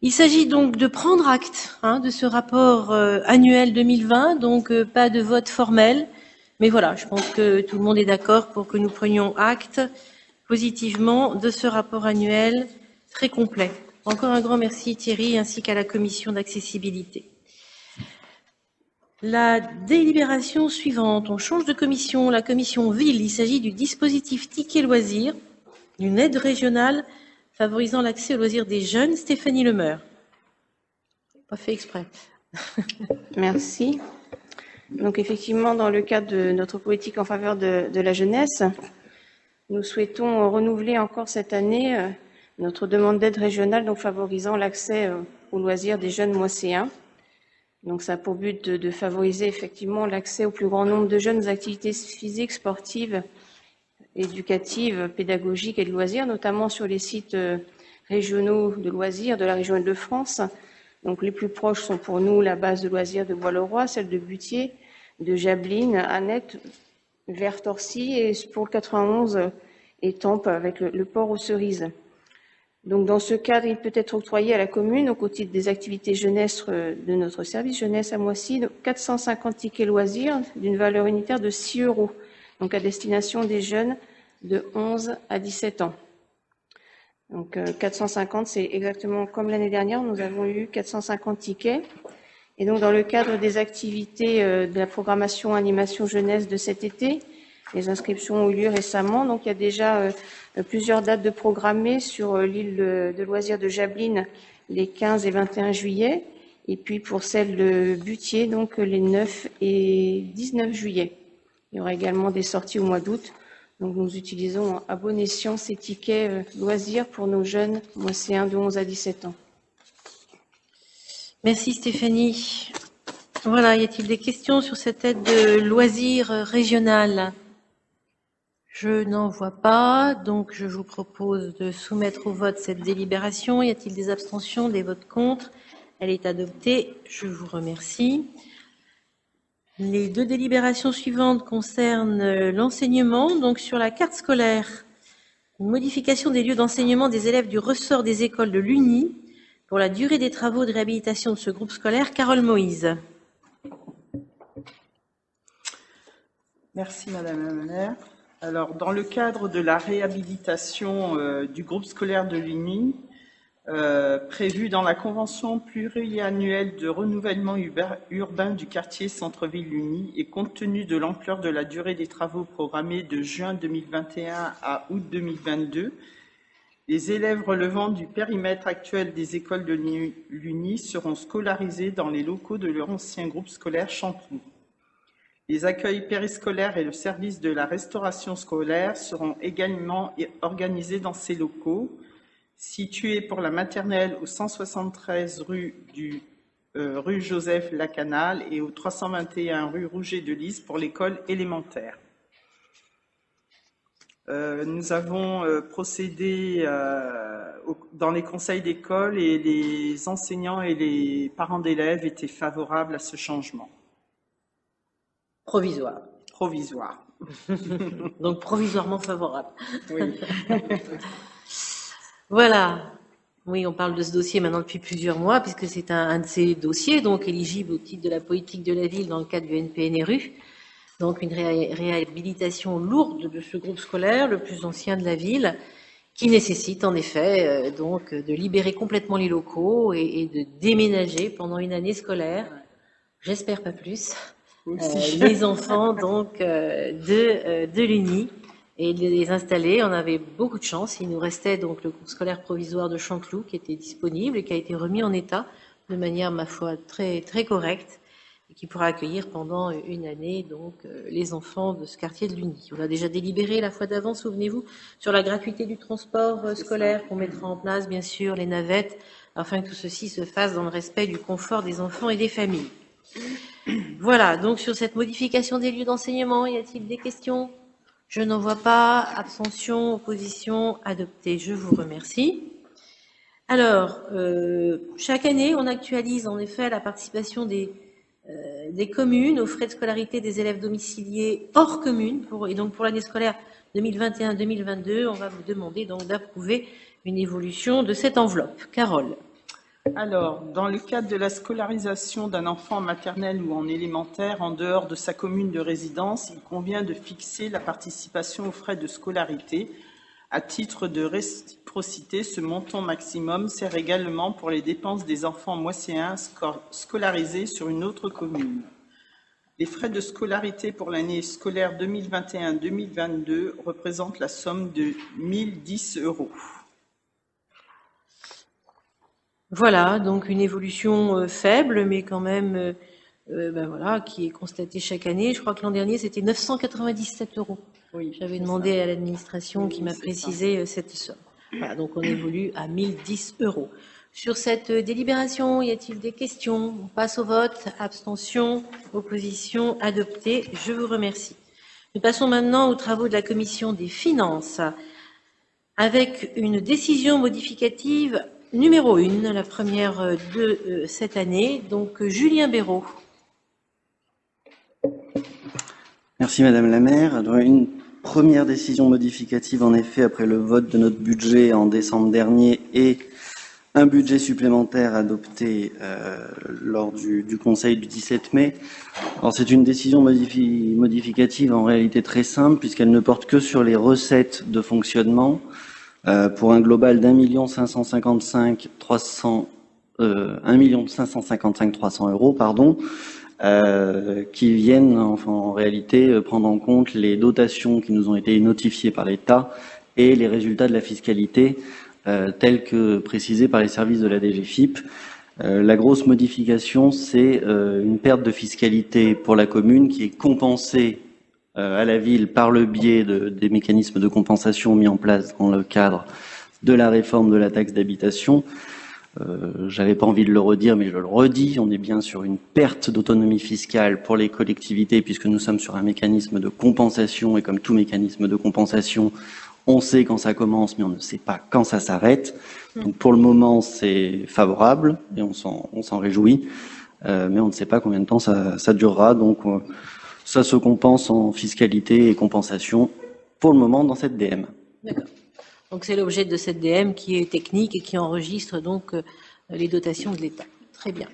Il s'agit donc de prendre acte de ce rapport annuel 2020, donc pas de vote formel, mais voilà, je pense que tout le monde est d'accord pour que nous prenions acte positivement de ce rapport annuel très complet. Encore un grand merci Thierry, ainsi qu'à la commission d'accessibilité. La délibération suivante, on change de commission, la commission ville, il s'agit du dispositif Ticket Loisirs, d'une aide régionale favorisant l'accès aux loisirs des jeunes. Stéphanie Lemeur. Pas fait exprès. Merci. Donc effectivement, dans le cadre de notre politique en faveur de la jeunesse, nous souhaitons renouveler encore cette année notre demande d'aide régionale, donc favorisant l'accès aux loisirs des jeunes moisséens. Donc ça a pour but de favoriser effectivement l'accès au plus grand nombre de jeunes aux activités physiques, sportives, éducatives, pédagogiques et de loisirs, notamment sur les sites régionaux de loisirs de la région Île-de-France. Donc les plus proches sont pour nous la base de loisirs de Bois-le-Roi, celle de Butier, de Jablines, Annette, Vers-Torcy et pour le 91 Étampes avec le port aux Cerises. Donc dans ce cadre, il peut être octroyé à la commune, au titre des activités jeunesse de notre service jeunesse à Moissy, 450 tickets loisirs d'une valeur unitaire de 6 €, donc à destination des jeunes de 11 à 17 ans. Donc 450, c'est exactement comme l'année dernière, nous avons eu 450 tickets. Et donc dans le cadre des activités de la programmation animation jeunesse de cet été, les inscriptions ont eu lieu récemment. Donc il y a déjà plusieurs dates de programmées sur l'île de loisirs de Jablines les 15 et 21 juillet. Et puis pour celle de Butier, donc les 9 et 19 juillet. Il y aura également des sorties au mois d'août. Donc nous utilisons à bon escient ces tickets loisirs pour nos jeunes moisséens de 11 à 17 ans. Merci Stéphanie. Voilà, y a-t-il des questions sur cette aide de loisirs régionale? Je n'en vois pas, donc je vous propose de soumettre au vote cette délibération. Y a-t-il des abstentions, des votes contre? Elle est adoptée. Je vous remercie. Les deux délibérations suivantes concernent l'enseignement. Donc sur la carte scolaire, une modification des lieux d'enseignement des élèves du ressort des écoles de l'UNI pour la durée des travaux de réhabilitation de ce groupe scolaire. Carole Moïse. Merci Madame la maire. Alors, dans le cadre de la réhabilitation du groupe scolaire de l'UNI, prévu dans la convention pluriannuelle de renouvellement urbain du quartier Centre-Ville L'Uni et compte tenu de l'ampleur de la durée des travaux programmés de juin 2021 à août 2022, les élèves relevant du périmètre actuel des écoles de l'UNI seront scolarisés dans les locaux de leur ancien groupe scolaire Chanteloup. Les accueils périscolaires et le service de la restauration scolaire seront également organisés dans ces locaux, situés pour la maternelle au 173 rue Joseph Lacanal et au 321 rue Rouget de Lys pour l'école élémentaire. Nous avons procédé dans les conseils d'école et les enseignants et les parents d'élèves étaient favorables à ce changement. Provisoire. Provisoire. Donc provisoirement favorable. Oui. Voilà. Oui, on parle de ce dossier maintenant depuis plusieurs mois, puisque c'est un de ces dossiers, donc éligible au titre de la politique de la ville dans le cadre du NPNRU. Donc une réhabilitation lourde de ce groupe scolaire, le plus ancien de la ville, qui nécessite en effet donc de libérer complètement les locaux et de déménager pendant une année scolaire. J'espère pas plus. Les enfants donc de l'UNI et de les installer. On avait beaucoup de chance. Il nous restait donc le groupe scolaire provisoire de Chanteloup qui était disponible et qui a été remis en état de manière, ma foi, très, très correcte et qui pourra accueillir pendant une année donc les enfants de ce quartier de Lugny. On a déjà délibéré la fois d'avant, souvenez-vous, sur la gratuité du transport scolaire qu'on mettra en place, bien sûr, les navettes, afin que tout ceci se fasse dans le respect du confort des enfants et des familles. Voilà, donc sur cette modification des lieux d'enseignement, y a-t-il des questions? Je n'en vois pas. Abstention, opposition, adopté. Je vous remercie. Alors, chaque année, on actualise en effet la participation des communes aux frais de scolarité des élèves domiciliés hors commune. Et donc pour l'année scolaire 2021-2022, on va vous demander donc d'approuver une évolution de cette enveloppe. Carole. Alors, dans le cadre de la scolarisation d'un enfant en maternelle ou en élémentaire en dehors de sa commune de résidence, il convient de fixer la participation aux frais de scolarité. À titre de réciprocité, ce montant maximum sert également pour les dépenses des enfants moisséens scolarisés sur une autre commune. Les frais de scolarité pour l'année scolaire 2021-2022 représentent la somme de 1010 €. Voilà, donc une évolution faible, mais quand même, voilà, qui est constatée chaque année. Je crois que l'an dernier, c'était 997 €. Oui, j'avais demandé à l'administration qui m'a précisé cette somme. Voilà, donc on évolue à 1010 €. Sur cette délibération, y a-t-il des questions? On passe au vote. Abstention, opposition, adopté. Je vous remercie. Nous passons maintenant aux travaux de la commission des finances avec une décision modificative numéro 1, la première de cette année. Donc Julien Béraud. Merci Madame la maire. Alors, une première décision modificative en effet après le vote de notre budget en décembre dernier et un budget supplémentaire adopté lors du Conseil du 17 mai. Alors c'est une décision modificative en réalité très simple puisqu'elle ne porte que sur les recettes de fonctionnement pour un global d'1 555 300 €, pardon. Qui viennent en réalité prendre en compte les dotations qui nous ont été notifiées par l'État et les résultats de la fiscalité tels que précisés par les services de la DGFiP. La grosse modification, c'est une perte de fiscalité pour la commune qui est compensée à la ville par le biais des mécanismes de compensation mis en place dans le cadre de la réforme de la taxe d'habitation. J'avais pas envie de le redire, mais je le redis, on est bien sur une perte d'autonomie fiscale pour les collectivités puisque nous sommes sur un mécanisme de compensation et comme tout mécanisme de compensation, on sait quand ça commence mais on ne sait pas quand ça s'arrête. Donc pour le moment c'est favorable et on s'en réjouit, mais on ne sait pas combien de temps ça durera. Donc ça se compense en fiscalité et compensation pour le moment dans cette DM. D'accord. Donc c'est l'objet de cette DM qui est technique et qui enregistre donc les dotations de l'État. Très bien.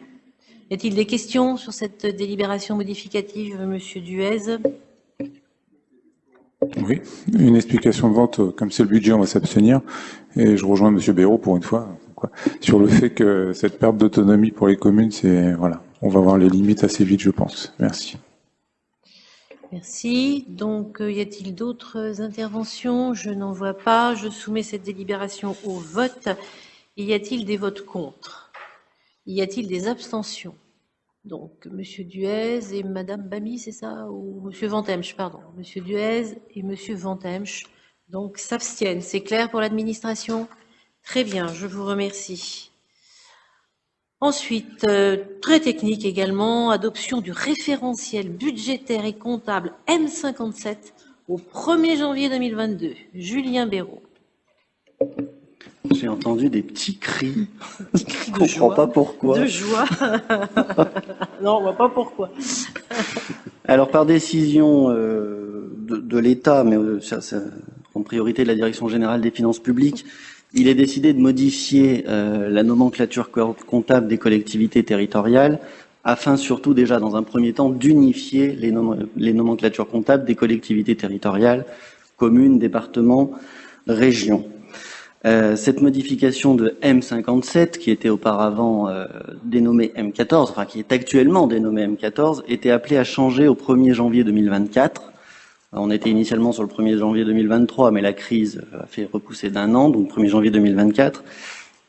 Y a-t-il des questions sur cette délibération modificative, Monsieur Duez? Oui, une explication de vote, comme c'est le budget, on va s'abstenir. Et je rejoins Monsieur Béraud pour une fois, sur le fait que cette perte d'autonomie pour les communes, voilà, on va voir les limites assez vite, je pense. Merci. Merci. Donc, y a-t-il d'autres interventions? Je n'en vois pas. Je soumets cette délibération au vote. Y a-t-il des votes contre? Y a-t-il des abstentions? Donc, Monsieur Duez et Madame Bamy, c'est ça? Ou Monsieur Vantemsch, pardon. Monsieur Duez et Monsieur Vantemsch, donc, s'abstiennent. C'est clair pour l'administration? Très bien, je vous remercie. Ensuite, très technique également, adoption du référentiel budgétaire et comptable M57 au 1er janvier 2022. Julien Béraud. J'ai entendu des petits cris. Je ne comprends pas pourquoi. De joie. Non, on voit pas pourquoi. Alors, par décision de l'État, mais en priorité de la Direction générale des finances publiques, il est décidé de modifier la nomenclature comptable des collectivités territoriales afin surtout déjà dans un premier temps d'unifier les nomenclatures comptables des collectivités territoriales, communes, départements, régions. Cette modification de M57, qui était auparavant dénommée M14, enfin qui est actuellement dénommée M14, était appelée à changer au 1er janvier 2024. On était initialement sur le 1er janvier 2023, mais la crise a fait repousser d'1 an, donc 1er janvier 2024.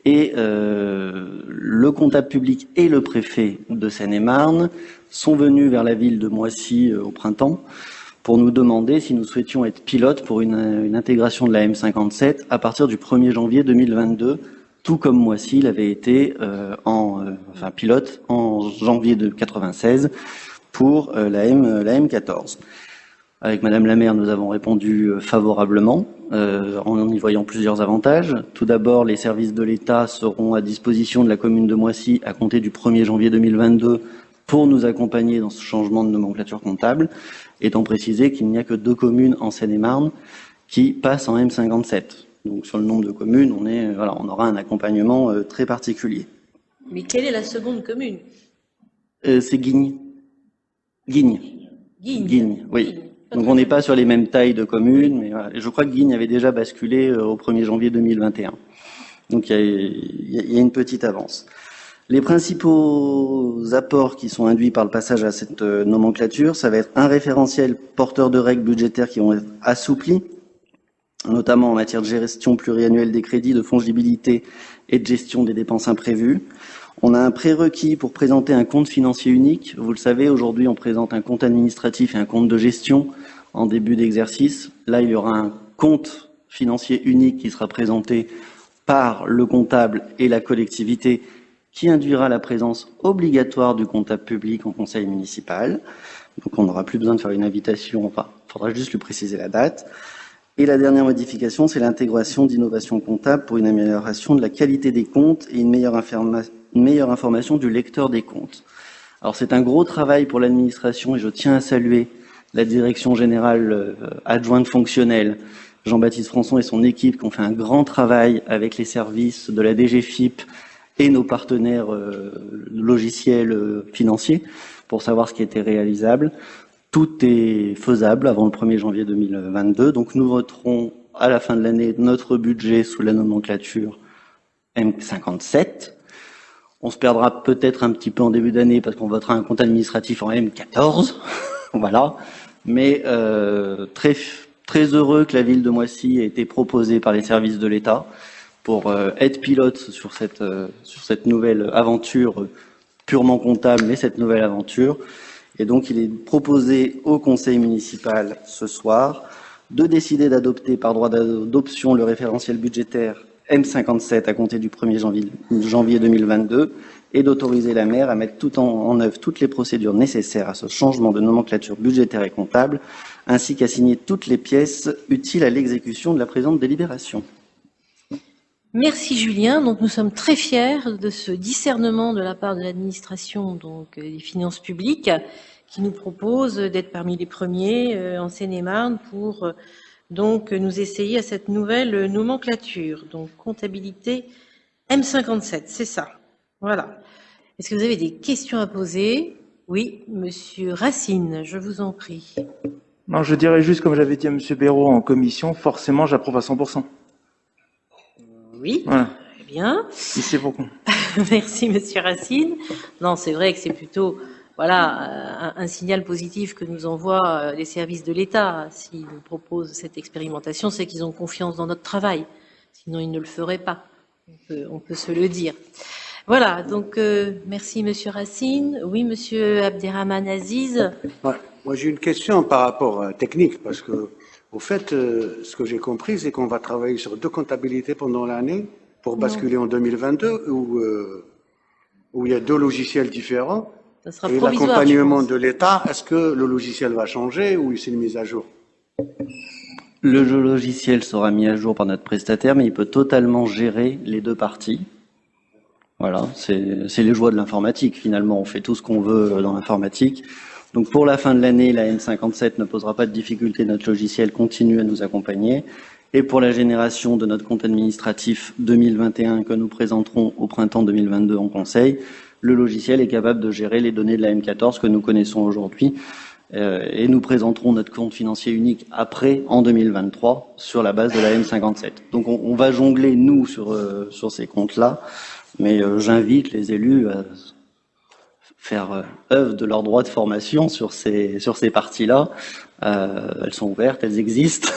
Et le comptable public et le préfet de Seine-et-Marne sont venus vers la ville de Moissy au printemps pour nous demander si nous souhaitions être pilote pour une intégration de la M57 à partir du 1er janvier 2022, tout comme Moissy l'avait été pilote en janvier de 96 pour la M14. Avec Madame la maire, nous avons répondu favorablement en y voyant plusieurs avantages. Tout d'abord, les services de l'État seront à disposition de la commune de Moissy à compter du 1er janvier 2022 pour nous accompagner dans ce changement de nomenclature comptable, étant précisé qu'il n'y a que 2 communes en Seine-et-Marne qui passent en M57. Donc sur le nombre de communes, on aura un accompagnement très particulier. Mais quelle est la seconde commune? C'est Guignes. Guignes, oui. Donc on n'est pas sur les mêmes tailles de communes, mais voilà. Je crois que Guignes avait déjà basculé au 1er janvier 2021. Donc il y a une petite avance. Les principaux apports qui sont induits par le passage à cette nomenclature, ça va être un référentiel porteur de règles budgétaires qui vont être assouplis, notamment en matière de gestion pluriannuelle des crédits, de fongibilité et de gestion des dépenses imprévues. On a un prérequis pour présenter un compte financier unique. Vous le savez, aujourd'hui, on présente un compte administratif et un compte de gestion en début d'exercice. Là, il y aura un compte financier unique qui sera présenté par le comptable et la collectivité, qui induira la présence obligatoire du comptable public en conseil municipal. Donc on n'aura plus besoin de faire une invitation, il faudra juste lui préciser la date. Et la dernière modification, c'est l'intégration d'innovations comptables pour une amélioration de la qualité des comptes et une meilleure information du lecteur des comptes. Alors c'est un gros travail pour l'administration et je tiens à saluer la direction générale adjointe fonctionnelle, Jean-Baptiste Françon et son équipe qui ont fait un grand travail avec les services de la DGFIP et nos partenaires logiciels financiers pour savoir ce qui était réalisable. Tout est faisable avant le 1er janvier 2022. Donc nous voterons à la fin de l'année notre budget sous la nomenclature M57. On se perdra peut-être un petit peu en début d'année parce qu'on votera un compte administratif en M14. Voilà. Mais très heureux que la ville de Moissy ait été proposée par les services de l'État pour être pilote sur cette nouvelle aventure purement comptable, mais cette nouvelle aventure. Et donc, il est proposé au conseil municipal ce soir de décider d'adopter par droit d'adoption le référentiel budgétaire M57 à compter du 1er janvier 2022 et d'autoriser la maire à mettre en œuvre toutes les procédures nécessaires à ce changement de nomenclature budgétaire et comptable, ainsi qu'à signer toutes les pièces utiles à l'exécution de la présente délibération. Merci Julien. Donc nous sommes très fiers de ce discernement de la part de l'administration des finances publiques qui nous propose d'être parmi les premiers en Seine-et-Marne pour nous essayer à cette nouvelle nomenclature. Donc comptabilité M57, c'est ça. Voilà. Est-ce que vous avez des questions à poser? Oui, Monsieur Racine, je vous en prie. Non, je dirais juste, comme j'avais dit à Monsieur Béraud en commission, forcément j'approuve à 100%. Oui, voilà. Très bien. Si c'est pour Merci, Monsieur Racine. Non, c'est vrai que c'est plutôt un signal positif que nous envoient les services de l'État. S'ils nous proposent cette expérimentation, c'est qu'ils ont confiance dans notre travail. Sinon, ils ne le feraient pas. On peut se le dire. Voilà, donc merci Monsieur Racine. Oui, Monsieur Abderrahmane Aziz. Ouais, moi, j'ai une question par rapport technique, parce que au fait, ce que j'ai compris, c'est qu'on va travailler sur 2 comptabilités pendant l'année pour basculer en 2022, où il y a 2 logiciels différents. Ça sera et l'accompagnement de l'État, est-ce que le logiciel va changer ou c'est une mise à jour? Le logiciel sera mis à jour par notre prestataire, mais il peut totalement gérer les 2 parties. Voilà, c'est les joies de l'informatique. Finalement, on fait tout ce qu'on veut dans l'informatique. Donc pour la fin de l'année, la M57 ne posera pas de difficulté, notre logiciel continue à nous accompagner. Et pour la génération de notre compte administratif 2021 que nous présenterons au printemps 2022 en conseil, le logiciel est capable de gérer les données de la M14 que nous connaissons aujourd'hui. Et nous présenterons notre compte financier unique après, en 2023, sur la base de la M57. Donc on va jongler, nous, sur ces comptes-là, mais j'invite les élus à faire œuvre de leur droit de formation sur ces parties-là. Elles sont ouvertes, elles existent,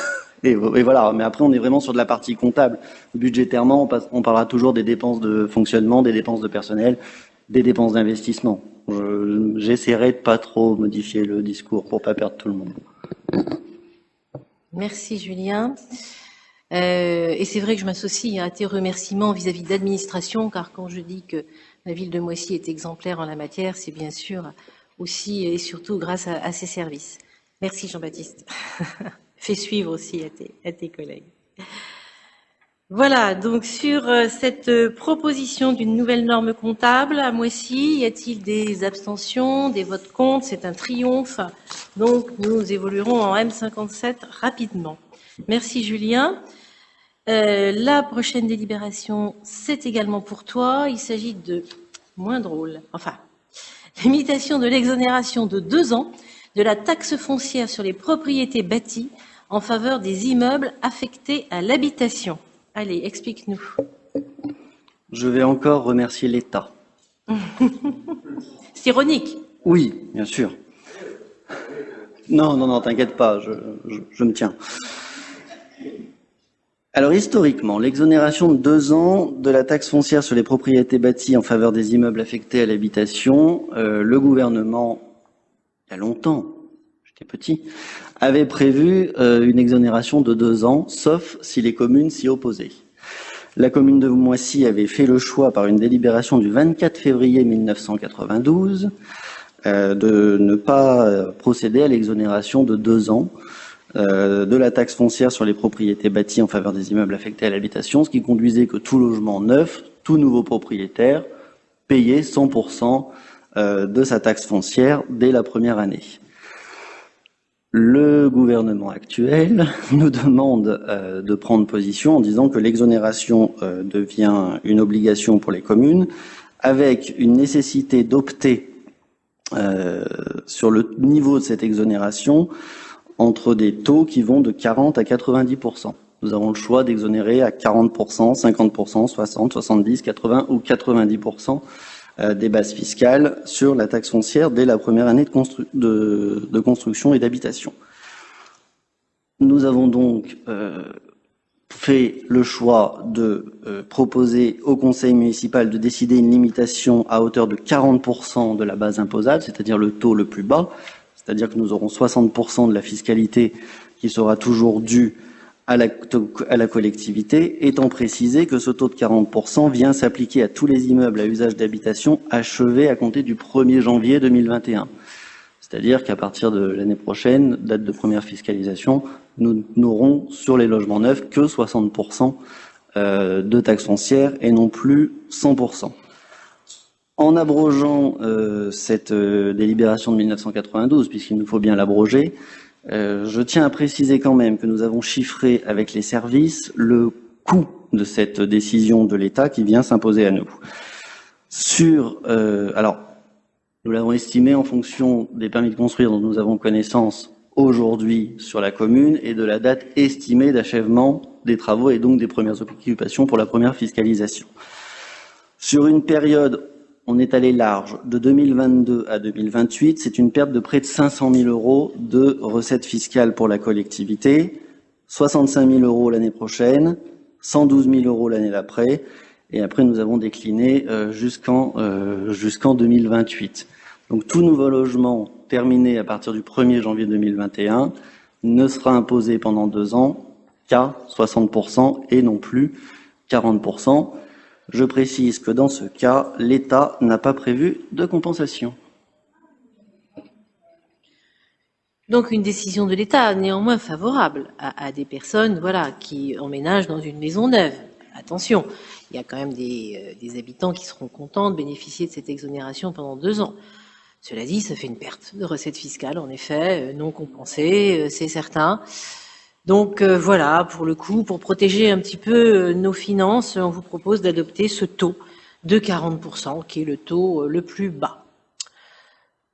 Et voilà, mais après on est vraiment sur de la partie comptable. Budgétairement, on parlera toujours des dépenses de fonctionnement, des dépenses de personnel, des dépenses d'investissement. J'essaierai de pas trop modifier le discours pour pas perdre tout le monde. Merci Julien. Et c'est vrai que je m'associe à tes remerciements vis-à-vis de l'administration, car quand je dis que la ville de Moissy est exemplaire en la matière, c'est bien sûr aussi et surtout grâce à ses services. Merci Jean-Baptiste. Fais suivre aussi à tes collègues. Voilà, donc sur cette proposition d'une nouvelle norme comptable à Moissy, y a-t-il des abstentions, des votes contre? C'est un triomphe. Donc nous évoluerons en M57 rapidement. Merci Julien. La prochaine délibération, c'est également pour toi. Il s'agit de moins drôle. Enfin, limitation de l'exonération de 2 ans de la taxe foncière sur les propriétés bâties en faveur des immeubles affectés à l'habitation. Allez, explique-nous. Je vais encore remercier l'État. C'est ironique. Oui, bien sûr. Non, t'inquiète pas, je me tiens. Alors historiquement, l'exonération de 2 ans de la taxe foncière sur les propriétés bâties en faveur des immeubles affectés à l'habitation, le gouvernement, il y a longtemps, j'étais petit, avait prévu une exonération de 2 ans, sauf si les communes s'y opposaient. La commune de Moissy avait fait le choix par une délibération du 24 février 1992 de ne pas procéder à l'exonération de 2 ans de la taxe foncière sur les propriétés bâties en faveur des immeubles affectés à l'habitation, ce qui conduisait que tout logement neuf, tout nouveau propriétaire, payait 100% de sa taxe foncière dès la première année. Le gouvernement actuel nous demande de prendre position en disant que l'exonération devient une obligation pour les communes, avec une nécessité d'opter sur le niveau de cette exonération entre des taux qui vont de 40 à 90%. Nous avons le choix d'exonérer à 40%, 50%, 60, 70, 80 ou 90% des bases fiscales sur la taxe foncière dès la première année de construction et d'habitation. Nous avons donc fait le choix de proposer au conseil municipal de décider une limitation à hauteur de 40% de la base imposable, c'est-à-dire le taux le plus bas, c'est-à-dire que nous aurons 60% de la fiscalité qui sera toujours due à la collectivité, étant précisé que ce taux de 40% vient s'appliquer à tous les immeubles à usage d'habitation achevés à compter du 1er janvier 2021. C'est-à-dire qu'à partir de l'année prochaine, date de première fiscalisation, nous n'aurons sur les logements neufs que 60% de taxes foncières et non plus 100%. En abrogeant cette délibération de 1992, puisqu'il nous faut bien l'abroger, je tiens à préciser quand même que nous avons chiffré avec les services le coût de cette décision de l'État qui vient s'imposer à nous. Alors, nous l'avons estimé en fonction des permis de construire dont nous avons connaissance aujourd'hui sur la commune et de la date estimée d'achèvement des travaux et donc des premières occupations pour la première fiscalisation. Sur une période, on est allé large, de 2022 à 2028, c'est une perte de près de 500 000 € de recettes fiscales pour la collectivité, 65 000 € l'année prochaine, 112 000 € l'année d'après, et après nous avons décliné jusqu'en 2028. Donc tout nouveau logement terminé à partir du 1er janvier 2021 ne sera imposé pendant 2 ans qu'à 60% et non plus 40%. Je précise que dans ce cas, l'État n'a pas prévu de compensation. Donc une décision de l'État néanmoins favorable à des personnes qui emménagent dans une maison neuve. Attention, il y a quand même des habitants qui seront contents de bénéficier de cette exonération pendant 2 ans. Cela dit, ça fait une perte de recettes fiscales, en effet, non compensée, c'est certain. Donc voilà, pour le coup, pour protéger un petit peu nos finances, on vous propose d'adopter ce taux de 40%, qui est le taux le plus bas.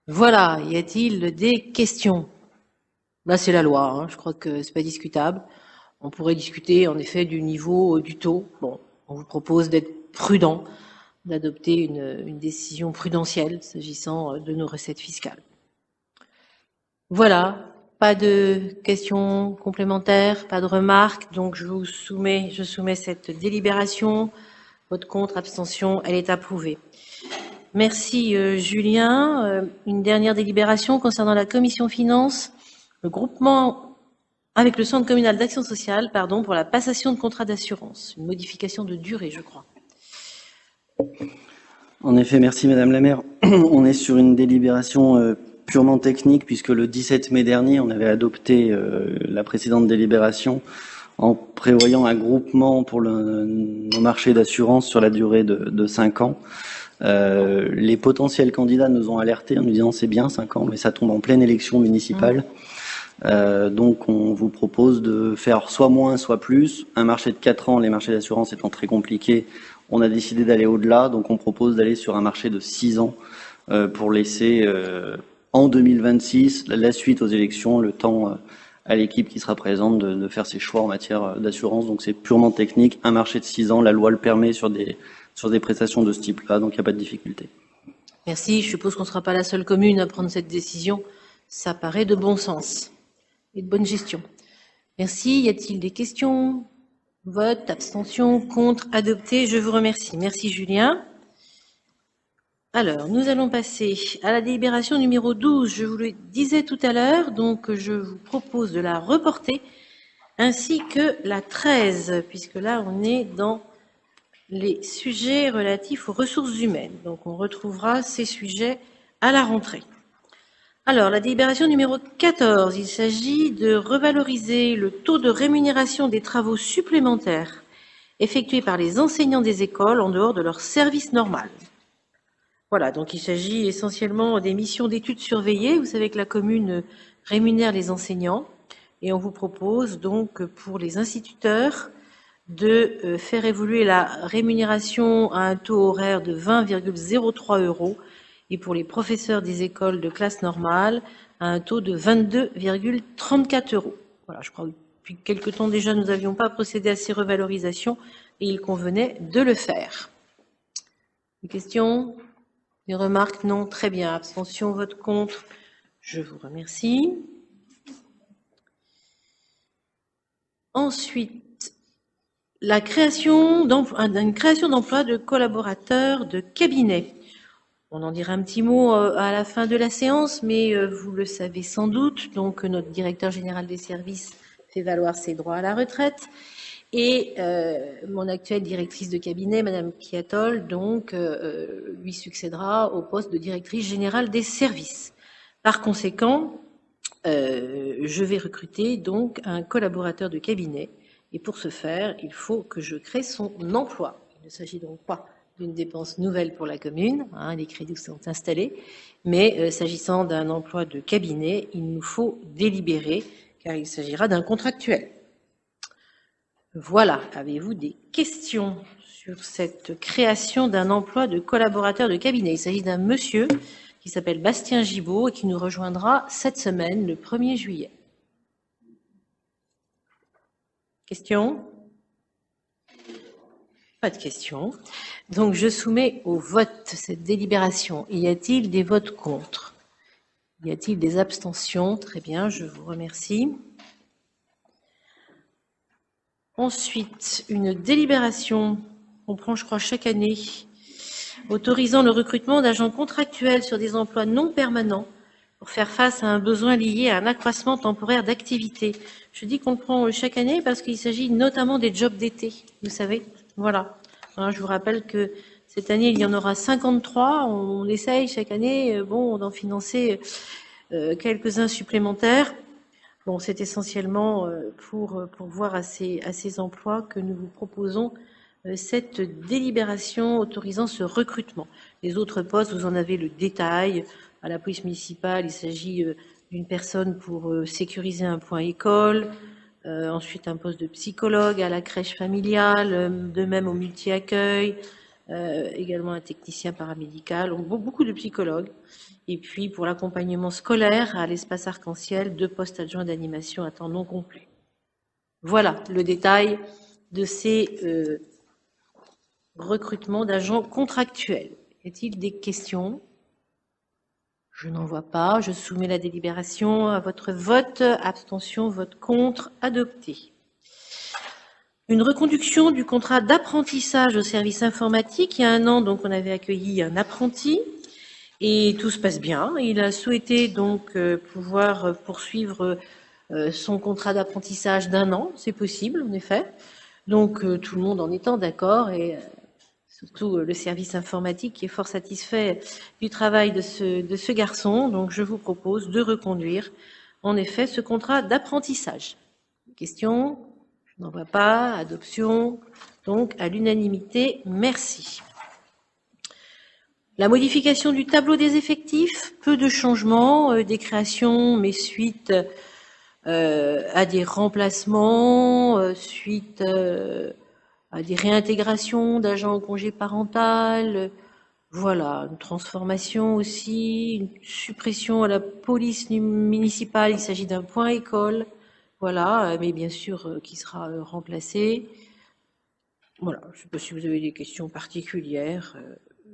Voilà, y a-t-il des questions? Là, c'est la loi, je crois que c'est pas discutable. On pourrait discuter en effet du niveau du taux. Bon, on vous propose d'être prudent, d'adopter une décision prudentielle s'agissant de nos recettes fiscales. Voilà. Pas de questions complémentaires, pas de remarques, donc je soumets cette délibération. Vote contre, abstention, elle est approuvée. Merci Julien. Une dernière délibération concernant la commission finances, le groupement avec le centre communal d'action sociale, pour la passation de contrat d'assurance. Une modification de durée, je crois. En effet, merci Madame la maire. On est sur une délibération purement technique, puisque le 17 mai dernier, on avait adopté la précédente délibération en prévoyant un groupement pour nos marchés d'assurance sur la durée de 5 ans. Les potentiels candidats nous ont alertés en nous disant c'est bien 5 ans, mais ça tombe en pleine élection municipale. Donc on vous propose de faire soit moins, soit plus. Un marché de 4 ans, les marchés d'assurance étant très compliqués, on a décidé d'aller au-delà. Donc on propose d'aller sur un marché de 6 ans pour laisser en 2026 la suite aux élections, le temps à l'équipe qui sera présente de faire ses choix en matière d'assurance. Donc c'est purement technique, un marché de 6 ans, la loi le permet sur des prestations de ce type-là, donc il n'y a pas de difficulté. Merci, je suppose qu'on ne sera pas la seule commune à prendre cette décision. Ça paraît de bon sens et de bonne gestion. Merci, y a-t-il des questions? Vote, abstention, contre, adopté, je vous remercie. Merci Julien. Alors, nous allons passer à la délibération numéro 12. Je vous le disais tout à l'heure, donc je vous propose de la reporter, ainsi que la 13, puisque là, on est dans les sujets relatifs aux ressources humaines. Donc, on retrouvera ces sujets à la rentrée. Alors, la délibération numéro 14, il s'agit de revaloriser le taux de rémunération des travaux supplémentaires effectués par les enseignants des écoles en dehors de leur service normal. Voilà, donc il s'agit essentiellement des missions d'études surveillées. Vous savez que la commune rémunère les enseignants et on vous propose donc pour les instituteurs de faire évoluer la rémunération à un taux horaire de 20,03 € et pour les professeurs des écoles de classe normale à un taux de 22,34 €. Voilà, je crois que depuis quelque temps déjà nous n'avions pas procédé à ces revalorisations et il convenait de le faire. Des questions? Des remarques? Non. Très bien. Abstention, vote contre. Je vous remercie. Ensuite, la création d'emplois de collaborateurs de cabinet. On en dira un petit mot à la fin de la séance, mais vous le savez sans doute, donc notre directeur général des services fait valoir ses droits à la retraite. Et mon actuelle directrice de cabinet, Madame Kiatol, donc lui succédera au poste de directrice générale des services. Par conséquent, je vais recruter donc un collaborateur de cabinet. Et pour ce faire, il faut que je crée son emploi. Il ne s'agit donc pas d'une dépense nouvelle pour la commune, les crédits sont installés, mais s'agissant d'un emploi de cabinet, il nous faut délibérer, car il s'agira d'un contractuel. Voilà, avez-vous des questions sur cette création d'un emploi de collaborateur de cabinet? Il s'agit d'un monsieur qui s'appelle Bastien Gibaud et qui nous rejoindra cette semaine, le 1er juillet. Questions? Pas de questions. Donc je soumets au vote cette délibération. Y a-t-il des votes contre? Y a-t-il des abstentions? Très bien, je vous remercie. Ensuite, une délibération, on prend je crois chaque année, autorisant le recrutement d'agents contractuels sur des emplois non permanents pour faire face à un besoin lié à un accroissement temporaire d'activité. Je dis qu'on le prend chaque année parce qu'il s'agit notamment des jobs d'été, vous savez. Voilà. Alors, je vous rappelle que cette année, il y en aura 53. On essaye chaque année d'en financer quelques-uns supplémentaires. Bon, c'est essentiellement pour voir à ces emplois que nous vous proposons cette délibération autorisant ce recrutement. Les autres postes, vous en avez le détail. À la police municipale, il s'agit d'une personne pour sécuriser un point école, ensuite un poste de psychologue à la crèche familiale, de même au multi-accueil, également un technicien paramédical, donc beaucoup de psychologues. Et puis, pour l'accompagnement scolaire à l'espace arc-en-ciel, 2 postes adjoints d'animation à temps non complet. Voilà le détail de ces recrutements d'agents contractuels. Y a-t-il des questions? Je n'en vois pas. Je soumets la délibération à votre vote. Abstention, vote contre, adopté. Une reconduction du contrat d'apprentissage au service informatique. Il y a 1 an, donc, on avait accueilli un apprenti et tout se passe bien. Il a souhaité donc pouvoir poursuivre son contrat d'apprentissage d'1 an. C'est possible, en effet. Donc, tout le monde en étant d'accord et surtout le service informatique qui est fort satisfait du travail de ce garçon. Donc, je vous propose de reconduire, en effet, ce contrat d'apprentissage. Question ? Je n'en vois pas. Adoption. Donc, à l'unanimité. Merci. La modification du tableau des effectifs. Peu de changements, des créations, mais suite à des remplacements, suite à des réintégrations d'agents au congé parental, voilà, une transformation aussi, une suppression à la police municipale, il s'agit d'un point école, voilà, mais bien sûr qui sera remplacé. Voilà, je ne sais pas si vous avez des questions particulières,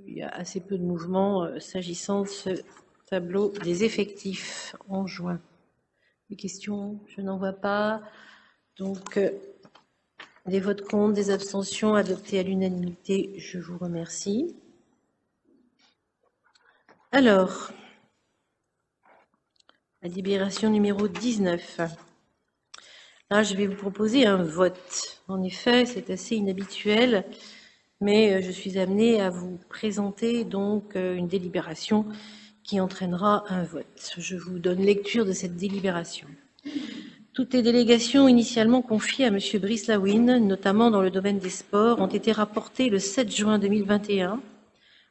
il y a assez peu de mouvements s'agissant de ce tableau des effectifs en juin. Des questions? Je n'en vois pas. Donc, des votes contre, des abstentions adoptées à l'unanimité. Je vous remercie. Alors, la délibération numéro 19. Là, je vais vous proposer un vote. En effet, c'est assez inhabituel, mais je suis amenée à vous présenter donc une délibération qui entraînera un vote. Je vous donne lecture de cette délibération. Toutes les délégations initialement confiées à M. Brice Lawine, notamment dans le domaine des sports, ont été rapportées le 7 juin 2021,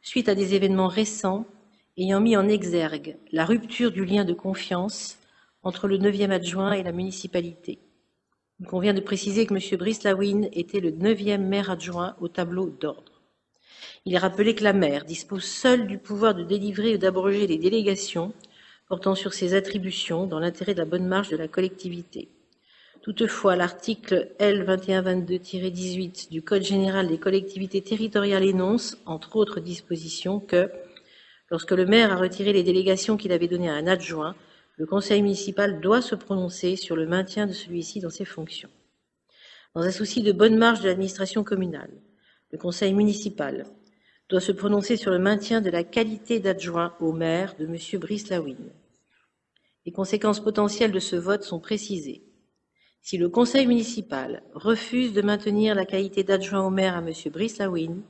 suite à des événements récents ayant mis en exergue la rupture du lien de confiance entre le 9e adjoint et la municipalité. Il convient de préciser que M. Brice Lawine était le 9e maire adjoint au tableau d'ordre. Il est rappelé que la maire dispose seule du pouvoir de délivrer ou d'abroger les délégations portant sur ses attributions dans l'intérêt de la bonne marche de la collectivité. Toutefois, l'article L. 2122-18 du Code général des collectivités territoriales énonce, entre autres dispositions, que, lorsque le maire a retiré les délégations qu'il avait données à un adjoint, le conseil municipal doit se prononcer sur le maintien de celui-ci dans ses fonctions. Dans un souci de bonne marche de l'administration communale, le conseil municipal doit se prononcer sur le maintien de la qualité d'adjoint au maire de M. Brice Lawine. Les conséquences potentielles de ce vote sont précisées. Si le conseil municipal refuse de maintenir la qualité d'adjoint au maire à M. Brice Lawine,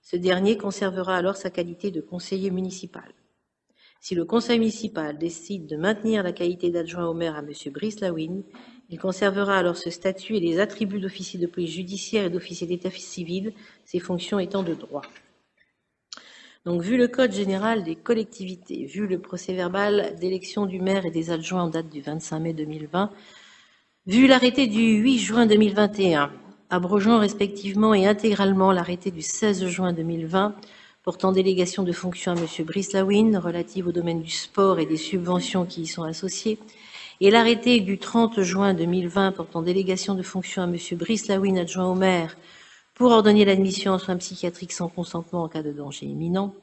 ce dernier conservera alors sa qualité de conseiller municipal. Si le conseil municipal décide de maintenir la qualité d'adjoint au maire à M. Brice Lawine, il conservera alors ce statut et les attributs d'officier de police judiciaire et d'officier d'état civil, ses fonctions étant de droit. Donc, vu le Code général des collectivités, vu le procès-verbal d'élection du maire et des adjoints en date du 25 mai 2020, vu l'arrêté du 8 juin 2021, abrogeant respectivement et intégralement l'arrêté du 16 juin 2020, portant délégation de fonctions à M. Brice Lawine, relative au domaine du sport et des subventions qui y sont associées, et l'arrêté du 30 juin 2020, portant délégation de fonctions à M. Brice Lawine, adjoint au maire, pour ordonner l'admission en soins psychiatriques sans consentement en cas de danger imminent,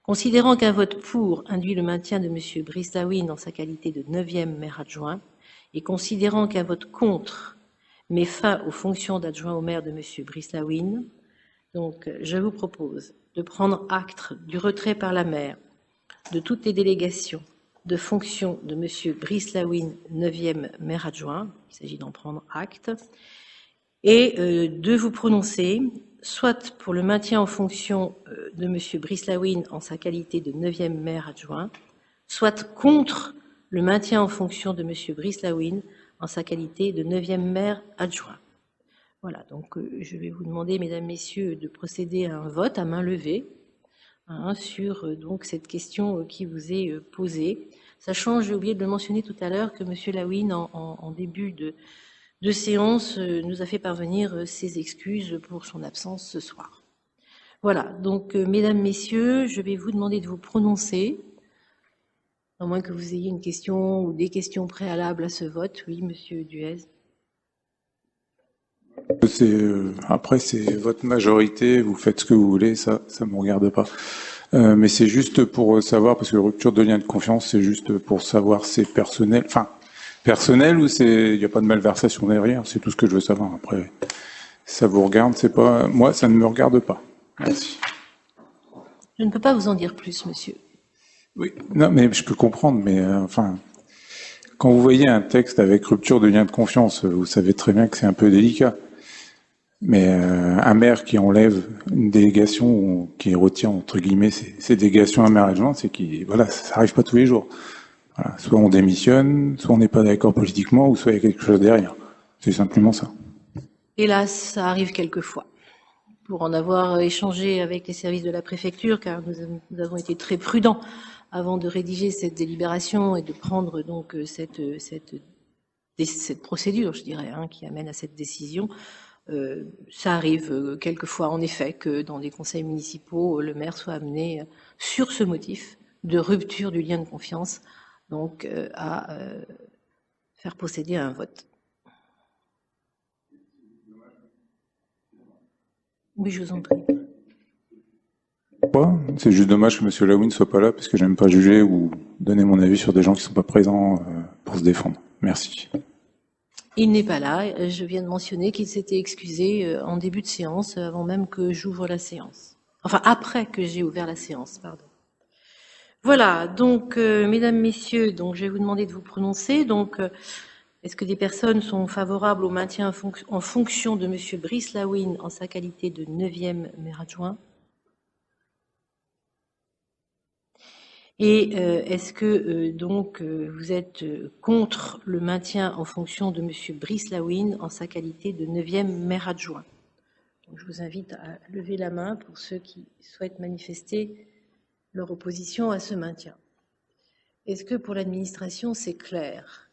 considérant qu'un vote pour induit le maintien de M. Brice Lawine dans sa qualité de 9e maire adjoint, et considérant qu'un vote contre met fin aux fonctions d'adjoint au maire de M. Brice Lawine, donc je vous propose de prendre acte du retrait par la maire de toutes les délégations de fonctions de M. Brice Lawine, 9e maire adjoint, il s'agit d'en prendre acte, et de vous prononcer, soit pour le maintien en fonction de M. Brice Lawine en sa qualité de 9e maire adjoint, soit contre le maintien en fonction de M. Brice Lawine en sa qualité de 9e maire adjoint. Voilà, donc je vais vous demander, mesdames, messieurs, de procéder à un vote à main levée sur donc cette question qui vous est posée. Sachant, j'ai oublié de le mentionner tout à l'heure, que M. Lawine, en début de séance, nous a fait parvenir ses excuses pour son absence ce soir. Voilà, donc mesdames, messieurs, je vais vous demander de vous prononcer, à moins que vous ayez une question ou des questions préalables à ce vote. Oui, Monsieur Duez. Après, c'est votre majorité, vous faites ce que vous voulez, ça me regarde pas. Mais c'est juste pour savoir, parce que rupture de lien de confiance, c'est juste pour savoir c'est personnel, enfin, personnel ou il n'y a pas de malversation derrière, c'est tout ce que je veux savoir. Après, ça vous regarde, c'est pas, moi, ça ne me regarde pas. Merci. Je ne peux pas vous en dire plus, monsieur. Oui, non, mais je peux comprendre, mais enfin, quand vous voyez un texte avec rupture de lien de confiance, vous savez très bien que c'est un peu délicat. Mais un maire qui enlève une délégation ou qui retient entre guillemets ses délégations à maire adjoint, c'est qu'il voilà, ça arrive pas tous les jours. Voilà, soit on démissionne, soit on n'est pas d'accord politiquement, ou soit il y a quelque chose derrière. C'est simplement ça. Hélas, ça arrive quelquefois. Pour en avoir échangé avec les services de la préfecture, car nous avons été très prudents avant de rédiger cette délibération et de prendre donc cette procédure, je dirais, qui amène à cette décision. Ça arrive quelquefois, en effet, que dans des conseils municipaux, le maire soit amené, sur ce motif de rupture du lien de confiance, donc à faire procéder à un vote. Oui, je vous en prie. C'est juste dommage que M. Lawin ne soit pas là, parce que j'aime pas juger ou donner mon avis sur des gens qui ne sont pas présents pour se défendre. Merci. Il n'est pas là. Je viens de mentionner qu'il s'était excusé en début de séance, avant même que j'ouvre la séance. Enfin, après que j'ai ouvert la séance, pardon. Voilà, donc, mesdames, messieurs, donc, je vais vous demander de vous prononcer. Donc, est-ce que des personnes sont favorables au maintien en fonction de M. Brice Lawin en sa qualité de 9e maire adjoint? Et est-ce que donc vous êtes contre le maintien en fonction de M. Brice Lawin en sa qualité de 9e maire adjoint? Donc, je vous invite à lever la main pour ceux qui souhaitent manifester leur opposition à ce maintien. Est-ce que pour l'administration, c'est clair?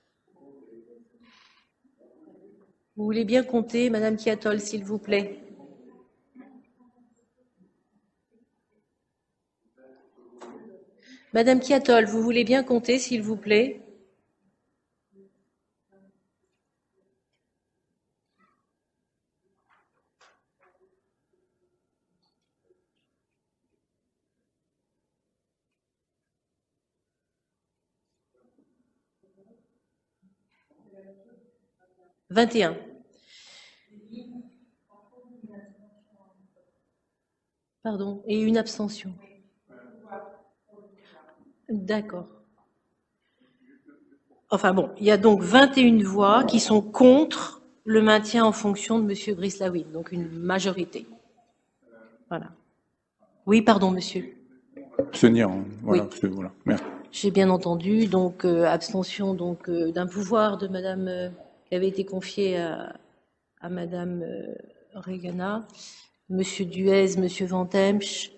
Vous voulez bien compter, Madame Kiatol, s'il vous plaît? Madame Kiatol, vous voulez bien compter, s'il vous plaît? « 21. » Pardon, et une abstention. D'accord. Enfin bon, il y a donc 21 voix qui sont contre le maintien en fonction de M. Brice Lawin, donc une majorité. Voilà. Oui, pardon, monsieur. Abstenir, voilà, Oui. Voilà. Merci. J'ai bien entendu, donc abstention donc d'un pouvoir de Madame qui avait été confié à Madame Regana, Monsieur Duez, Monsieur Vantemsch.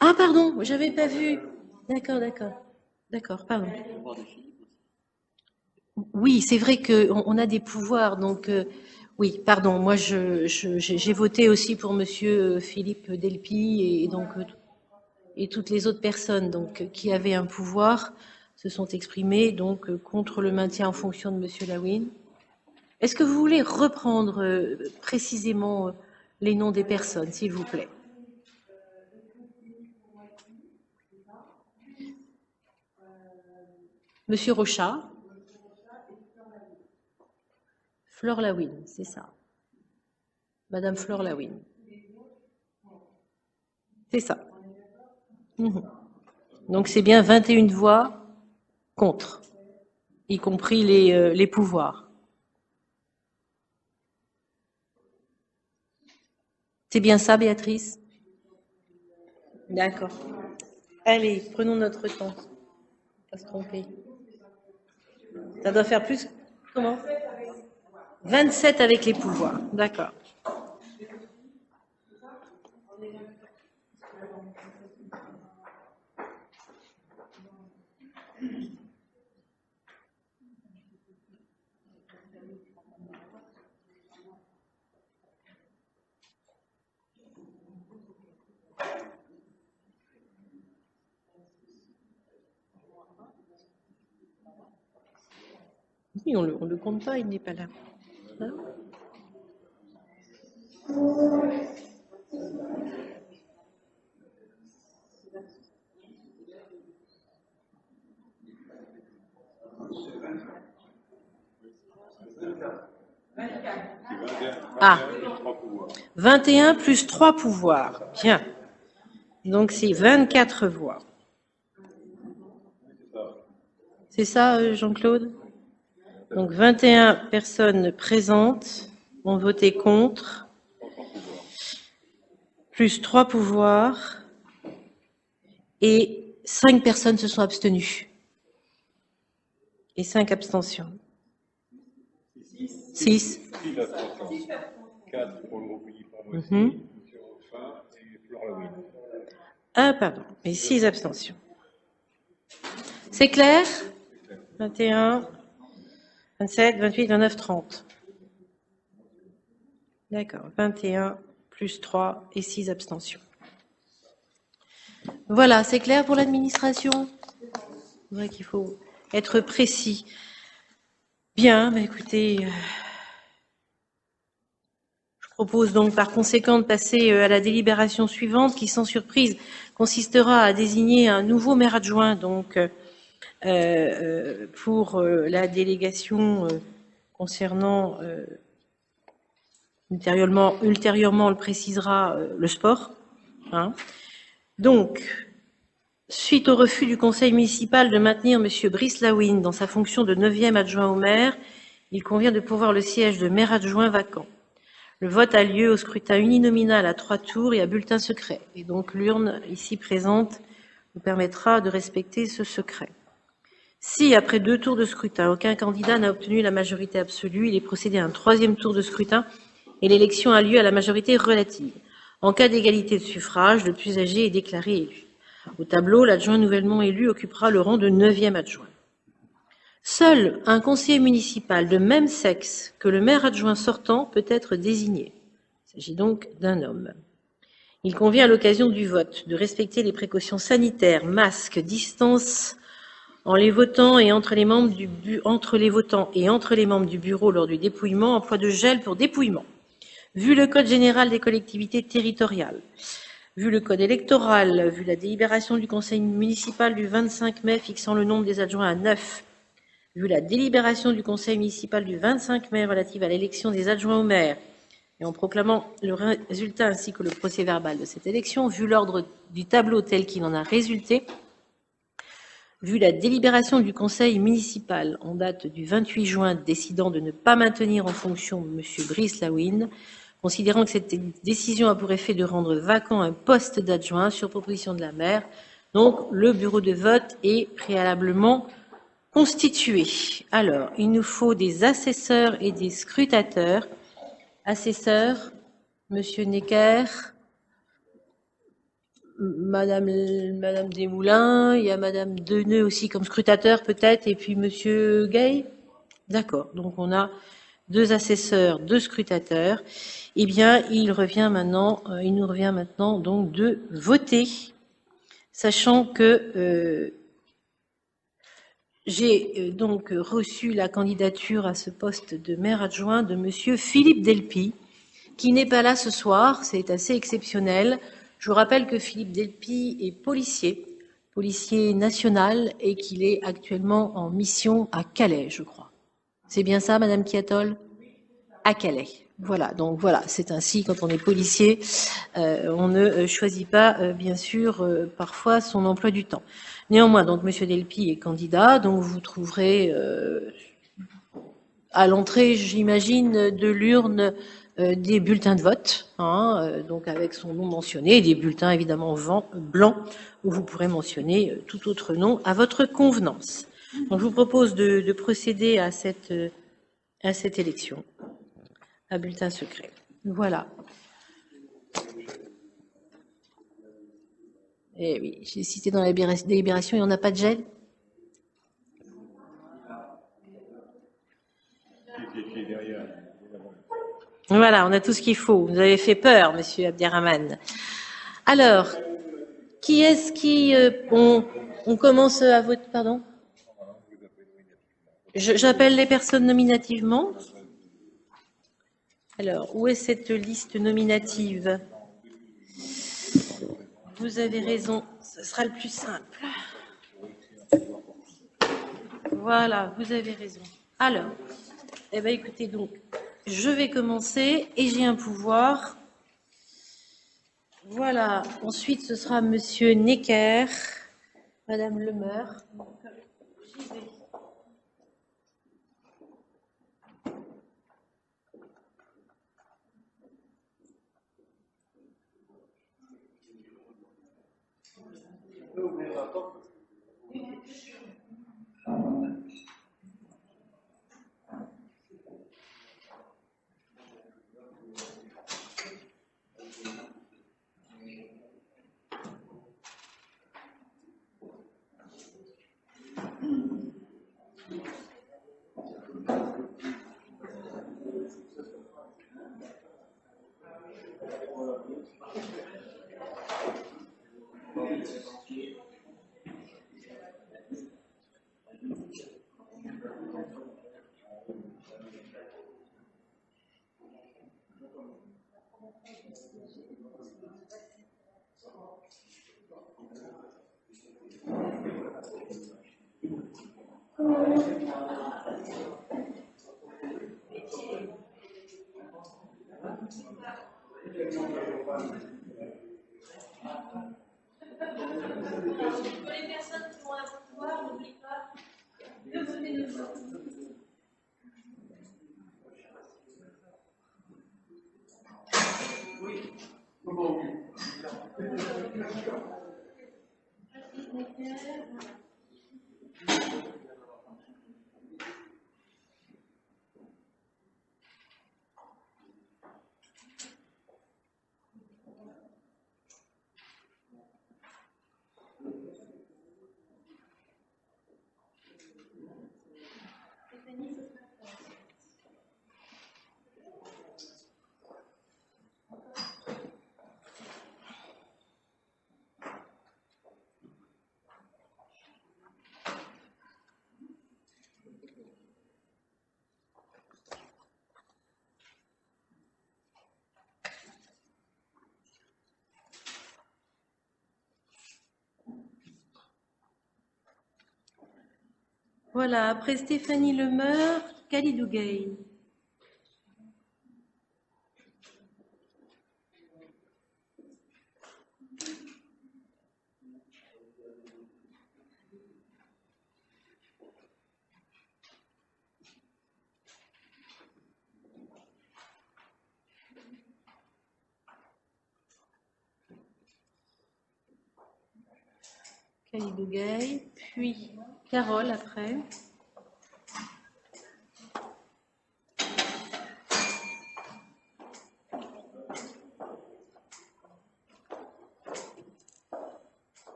Ah pardon, j'avais pas vu. D'accord, pardon. Oui, c'est vrai qu'on a des pouvoirs, donc oui, pardon. Moi, j'ai voté aussi pour Monsieur Philippe Delpy et donc et toutes les autres personnes donc qui avaient un pouvoir se sont exprimées donc contre le maintien en fonction de Monsieur Lawin. Est-ce que vous voulez reprendre précisément les noms des personnes, s'il vous plaît? Monsieur Rochat. Fleur Lawin, c'est ça. Madame Fleur Lawin. C'est ça. Donc c'est bien 21 voix contre, y compris les pouvoirs. C'est bien ça, Béatrice? D'accord. Allez, prenons notre temps. Pas se tromper. Ça doit faire plus. Comment? 27 avec les pouvoirs. D'accord. Oui, on le compte pas, il n'est pas là. Hein? Ah, 21 plus 3 pouvoirs. Bien. Donc, c'est 24 voix. C'est ça, Jean-Claude? Donc, 21 personnes présentes ont voté contre, plus 3 pouvoirs, et 5 personnes se sont abstenues. Et 5 abstentions. 6. 4 pour le groupe Uniforme. Ah, pardon, et 6 abstentions. C'est clair? 21, 27, 28, 29, 30. D'accord, 21 plus 3 et 6 abstentions. Voilà, c'est clair pour l'administration? C'est vrai qu'il faut être précis. Bien, bah écoutez, je propose donc par conséquent de passer à la délibération suivante qui, sans surprise, consistera à désigner un nouveau maire adjoint donc pour la délégation concernant, ultérieurement on le précisera, le sport. Hein. Donc, suite au refus du conseil municipal de maintenir M. Brice Lawine dans sa fonction de 9e adjoint au maire, il convient de pourvoir le siège de maire adjoint vacant. Le vote a lieu au scrutin uninominal à 3 tours et à bulletin secret. Et donc l'urne ici présente nous permettra de respecter ce secret. Si, après 2 tours de scrutin, aucun candidat n'a obtenu la majorité absolue, il est procédé à un 3e tour de scrutin et l'élection a lieu à la majorité relative. En cas d'égalité de suffrage, le plus âgé est déclaré élu. Au tableau, l'adjoint nouvellement élu occupera le rang de 9e adjoint. Seul un conseiller municipal de même sexe que le maire adjoint sortant peut être désigné. Il s'agit donc d'un homme. Il convient à l'occasion du vote de respecter les précautions sanitaires, masques, distance entre les votants et entre les membres du bureau lors du dépouillement, emploi de gel pour dépouillement. Vu le Code général des collectivités territoriales, vu le Code électoral, vu la délibération du Conseil municipal du 25 mai fixant le nombre des adjoints à 9, vu la délibération du Conseil municipal du 25 mai relative à l'élection des adjoints au maire, et en proclamant le résultat ainsi que le procès-verbal de cette élection, vu l'ordre du tableau tel qu'il en a résulté, vu la délibération du Conseil municipal en date du 28 juin décidant de ne pas maintenir en fonction M. Brice Lawine, considérant que cette décision a pour effet de rendre vacant un poste d'adjoint sur proposition de la maire, donc le bureau de vote est préalablement constitué. Alors, il nous faut des assesseurs et des scrutateurs. Assesseurs, Monsieur Necker, Madame Desmoulins, il y a Madame Deneux aussi comme scrutateur peut-être, et puis Monsieur Gay. D'accord, donc on a 2 assesseurs, 2 scrutateurs. Eh bien, il nous revient maintenant donc de voter, sachant que j'ai donc reçu la candidature à ce poste de maire adjoint de Monsieur Philippe Delpy, qui n'est pas là ce soir, c'est assez exceptionnel. Je vous rappelle que Philippe Delpy est policier national, et qu'il est actuellement en mission à Calais, je crois. C'est bien ça, Madame Kiatol? À Calais. Voilà, donc voilà, c'est ainsi quand on est policier, on ne choisit pas, bien sûr, parfois son emploi du temps. Néanmoins, donc Monsieur Delpy est candidat, donc vous trouverez à l'entrée, j'imagine, de l'urne des bulletins de vote, donc avec son nom mentionné, et des bulletins évidemment blancs où vous pourrez mentionner tout autre nom à votre convenance. Donc je vous propose de procéder à cette élection à bulletin secret. Voilà. Eh oui, j'ai cité dans la délibération, il n'y en a pas de gel. Voilà, on a tout ce qu'il faut. Vous avez fait peur, Monsieur Abderrahmane. Alors, qui est-ce qui... on commence à voter, pardon? J'appelle les personnes nominativement. Alors, où est cette liste nominative? Vous avez raison, ce sera le plus simple. Voilà, vous avez raison. Alors, eh bien, écoutez donc, je vais commencer et j'ai un pouvoir. Voilà. Ensuite, ce sera Monsieur Necker, Madame Lemeur. J'y vais. Pour les personnes qui ont un pouvoir, n'oubliez pas de voter de vous. Voilà, après Stéphanie Lemeur, Khalidou Gueye. Khalidou Gueye, puis Carole après.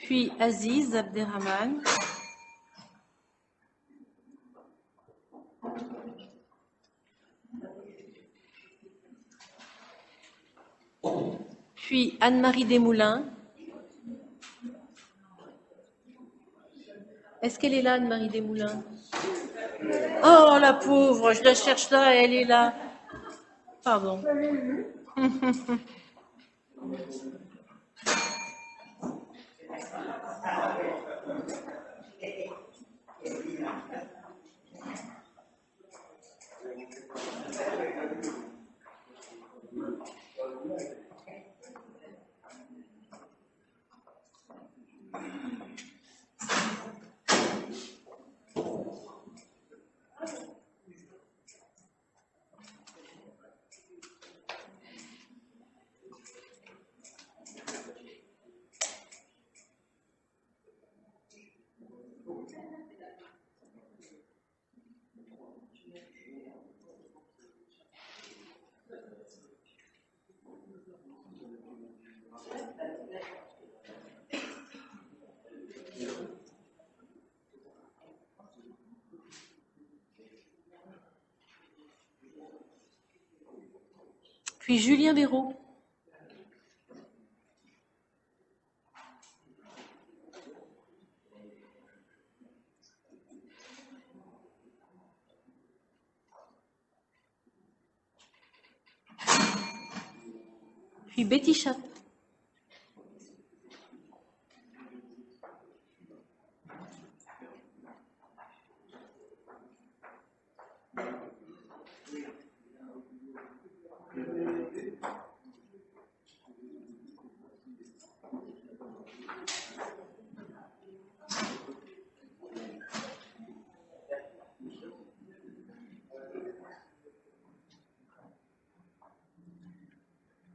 Puis Aziz Abderrahmane. Puis Anne-Marie Desmoulins. Est-ce qu'elle est là, Anne-Marie Desmoulins? Oh, la pauvre, je la cherche là, elle est là. Pardon. Puis Julien Béraud. Puis Betty Chape.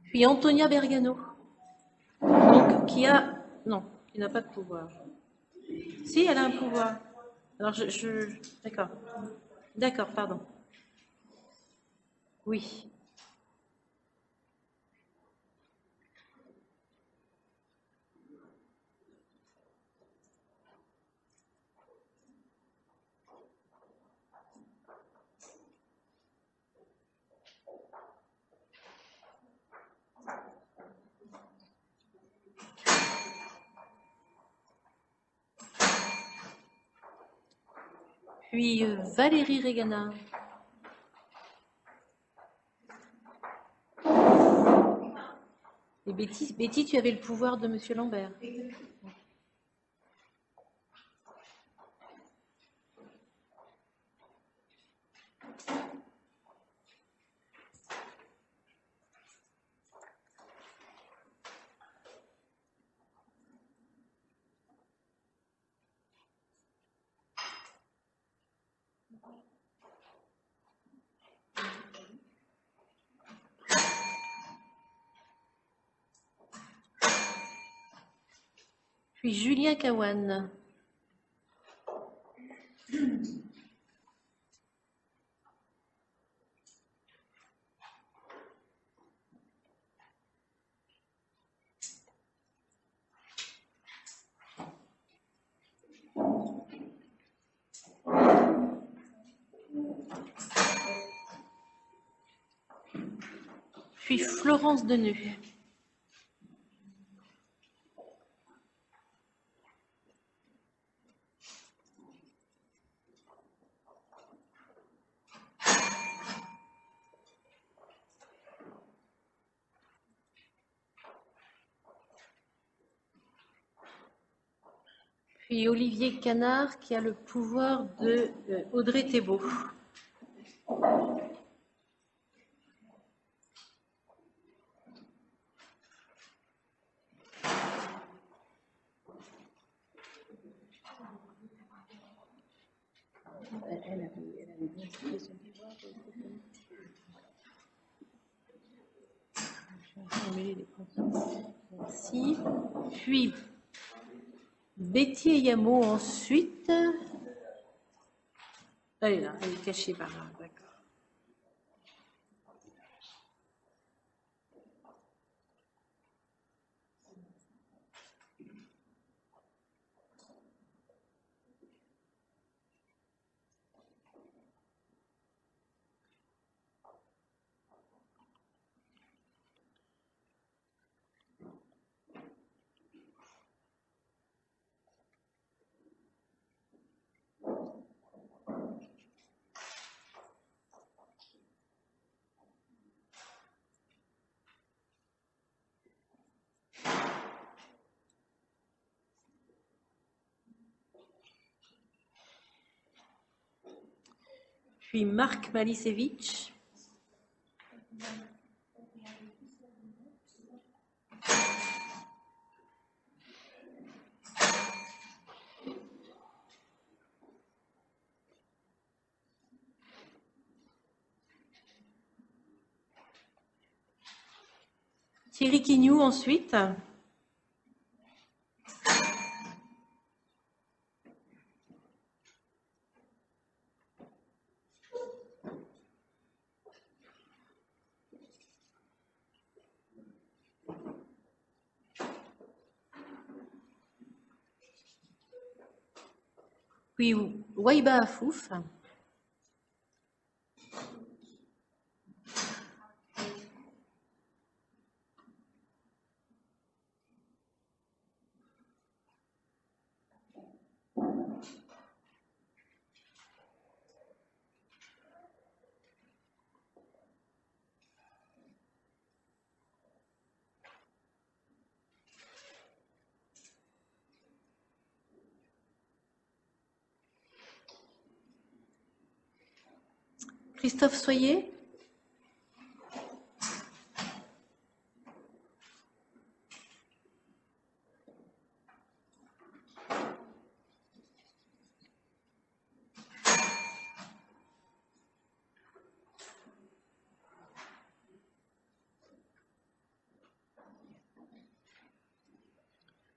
Puis Antonia Bergano, donc qui n'a pas de pouvoir. Si, elle a un pouvoir. Alors d'accord, pardon. Oui. Puis Valérie Régana. Et Betty, tu avais le pouvoir de Monsieur Lambert. Puis Julien Kawan. Puis Florence Deneux. Puis Olivier Canard qui a le pouvoir de Audrey Thébault. Merci. Puis Betty Eyamo ensuite. Elle est là, elle est cachée par là, d'accord. Puis Marc Malisevich. Thierry Quignou ensuite. Puis Waiba Afouf. Christophe Soyer.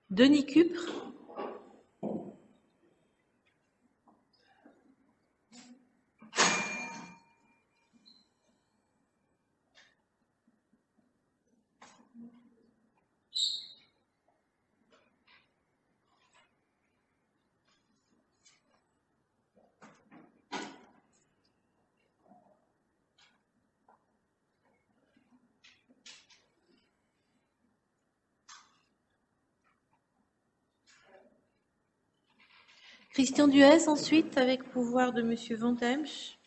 Denis Cupre. Christian Duès, ensuite, avec pouvoir de Monsieur Van Temsch.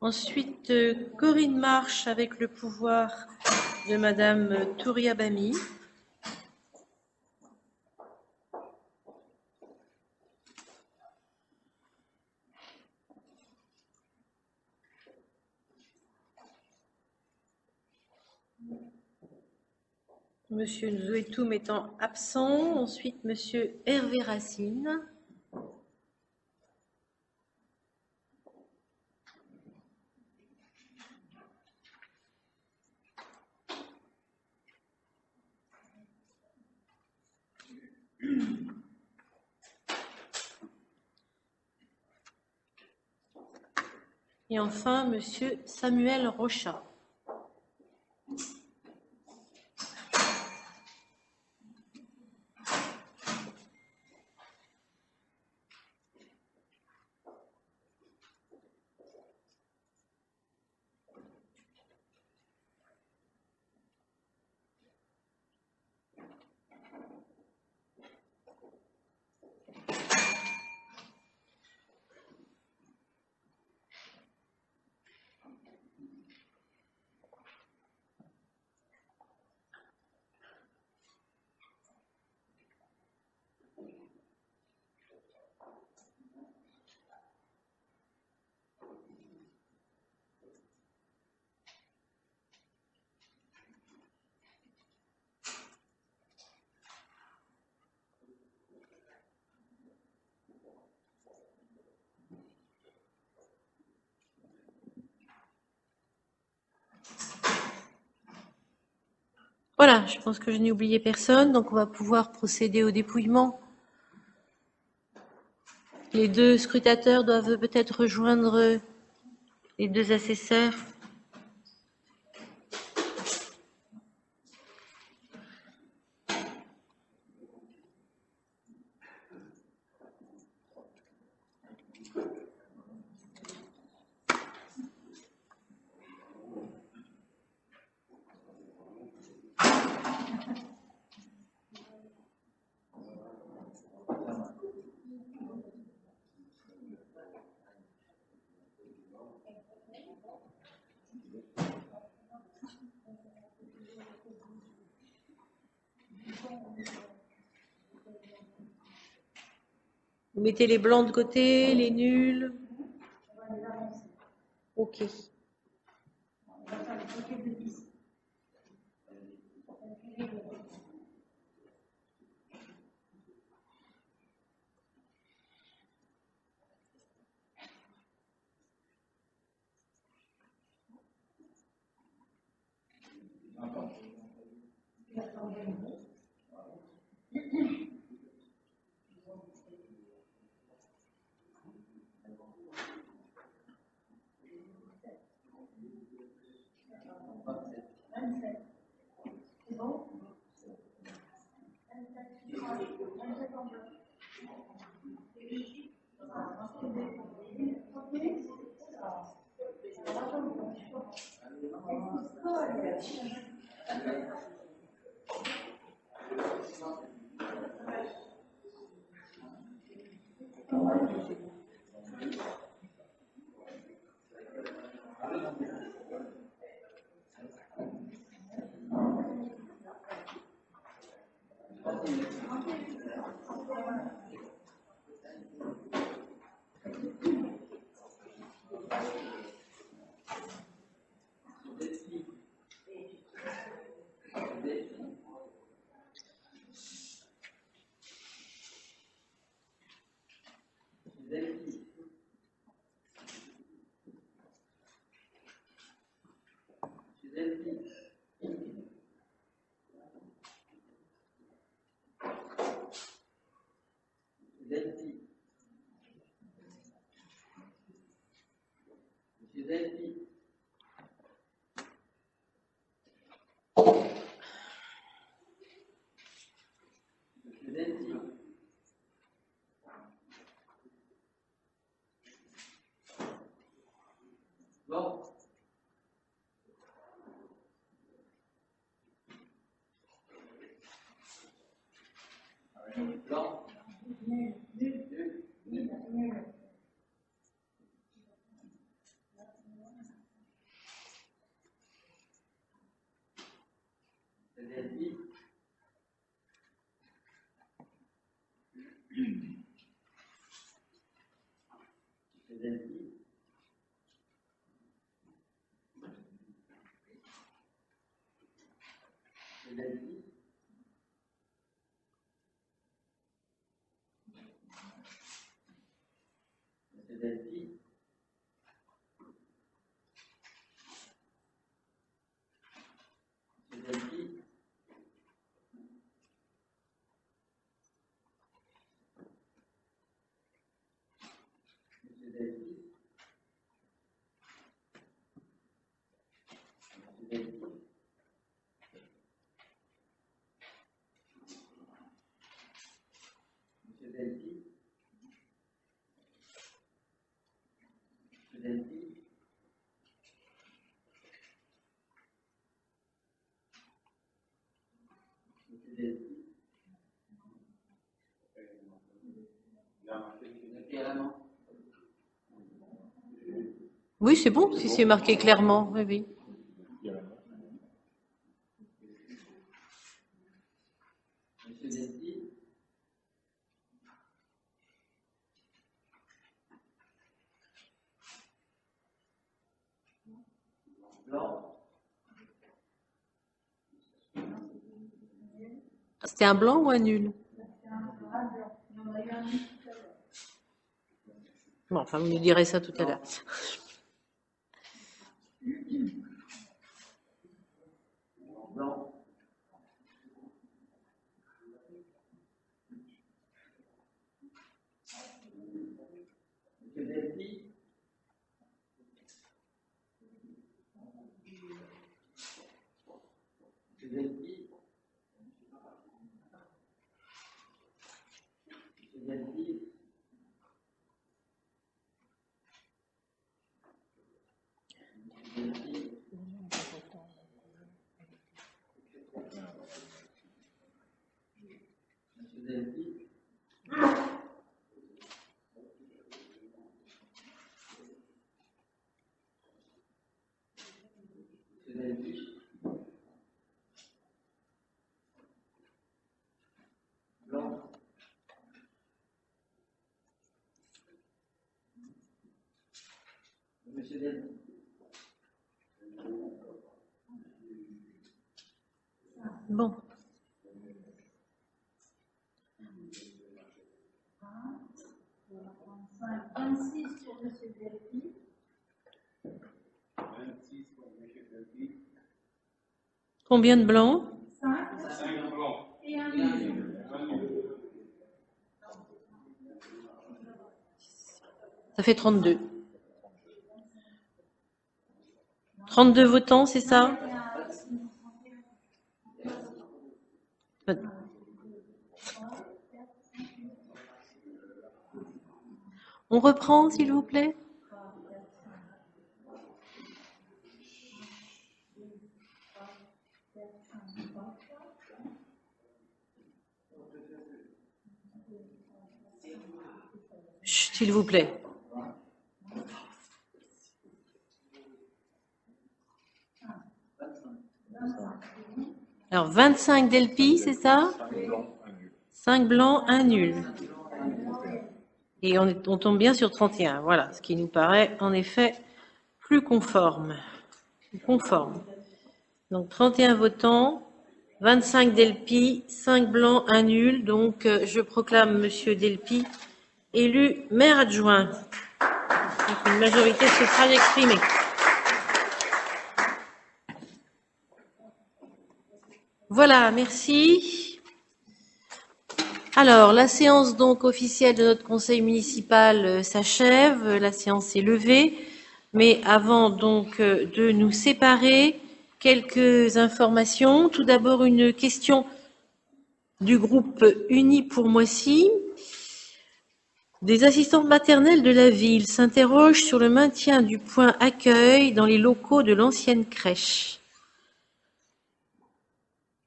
Ensuite, Corinne Marche avec le pouvoir de Madame Touria Bami. Monsieur Nzouetoum étant absent. Ensuite, Monsieur Hervé Racine. Et enfin, Monsieur Samuel Rochat. Voilà, je pense que je n'ai oublié personne, donc on va pouvoir procéder au dépouillement. Les deux scrutateurs doivent peut-être rejoindre les deux assesseurs. Vous mettez les blancs de côté, les nuls. Ok. Oui, c'est bon, si c'est marqué clairement. Oui, oui. C'était un blanc ou un nul? Bon, enfin, vous nous direz ça tout à l'heure. Bon. Combien de blancs? 5 blancs. Et un nul. Ça fait 32. 32 votants, c'est ça? On reprend, s'il vous plaît? Chut, s'il vous plaît. Alors, 25 Delpi, c'est ça? 5 blancs, 1 nul. Et on tombe bien sur 31, voilà, ce qui nous paraît en effet plus conforme. Donc 31 votants, 25 Delpi, 5 blancs, 1 nul. Donc je proclame Monsieur Delpi élu maire adjoint. Donc, une majorité de suffrages exprimés. Voilà, merci. Alors, la séance donc officielle de notre conseil municipal s'achève. La séance est levée. Mais avant donc de nous séparer, quelques informations. Tout d'abord, une question du groupe Uni pour Moissy. Des assistantes maternelles de la ville s'interrogent sur le maintien du point accueil dans les locaux de l'ancienne crèche.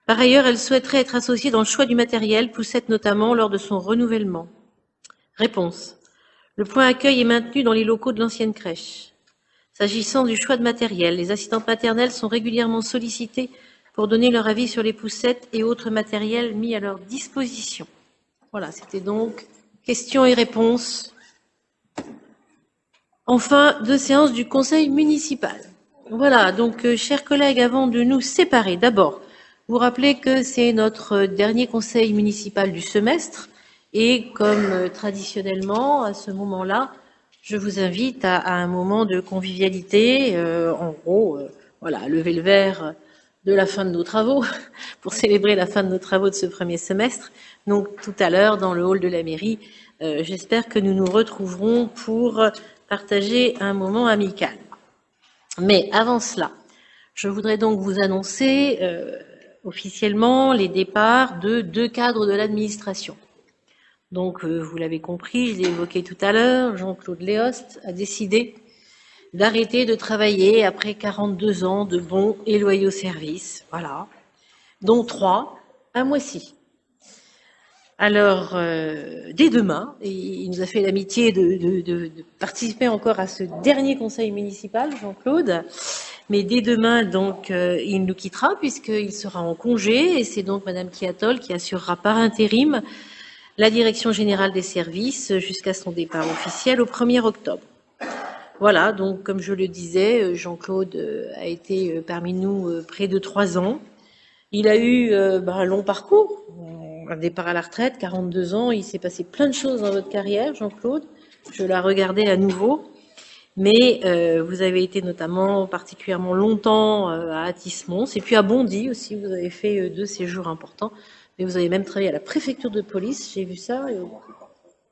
Par ailleurs, elles souhaiteraient être associées dans le choix du matériel, poussette notamment lors de son renouvellement. Réponse. Le point accueil est maintenu dans les locaux de l'ancienne crèche. S'agissant du choix de matériel, les assistantes maternelles sont régulièrement sollicitées pour donner leur avis sur les poussettes et autres matériels mis à leur disposition. Voilà, c'était donc questions et réponses. Enfin, 2 séances du conseil municipal. Voilà, donc chers collègues, avant de nous séparer, d'abord, vous rappelez que c'est notre dernier conseil municipal du semestre et comme traditionnellement, à ce moment-là, je vous invite à un moment de convivialité, en gros, voilà, à lever le verre de la fin de nos travaux, pour célébrer la fin de nos travaux de ce premier semestre. Donc tout à l'heure, dans le hall de la mairie, j'espère que nous nous retrouverons pour partager un moment amical. Mais avant cela, je voudrais donc vous annoncer officiellement les départs de 2 cadres de l'administration. Donc, vous l'avez compris, je l'ai évoqué tout à l'heure, Jean-Claude Léost a décidé d'arrêter de travailler après 42 ans de bons et loyaux services, voilà, dont 3 à Moissy. Alors, dès demain, il nous a fait l'amitié de participer encore à ce dernier conseil municipal, Jean-Claude, mais dès demain, donc, il nous quittera puisqu'il sera en congé, et c'est donc Madame Kiatol qui assurera par intérim la direction générale des services jusqu'à son départ officiel au 1er octobre. Voilà, donc comme je le disais, Jean-Claude a été parmi nous près de 3 ans. Il a eu un long parcours, un départ à la retraite, 42 ans, il s'est passé plein de choses dans votre carrière, Jean-Claude. Je la regardais à nouveau, mais vous avez été notamment particulièrement longtemps à Athis-Mons et puis à Bondy aussi, vous avez fait 2 séjours importants. Mais vous avez même travaillé à la préfecture de police, j'ai vu ça.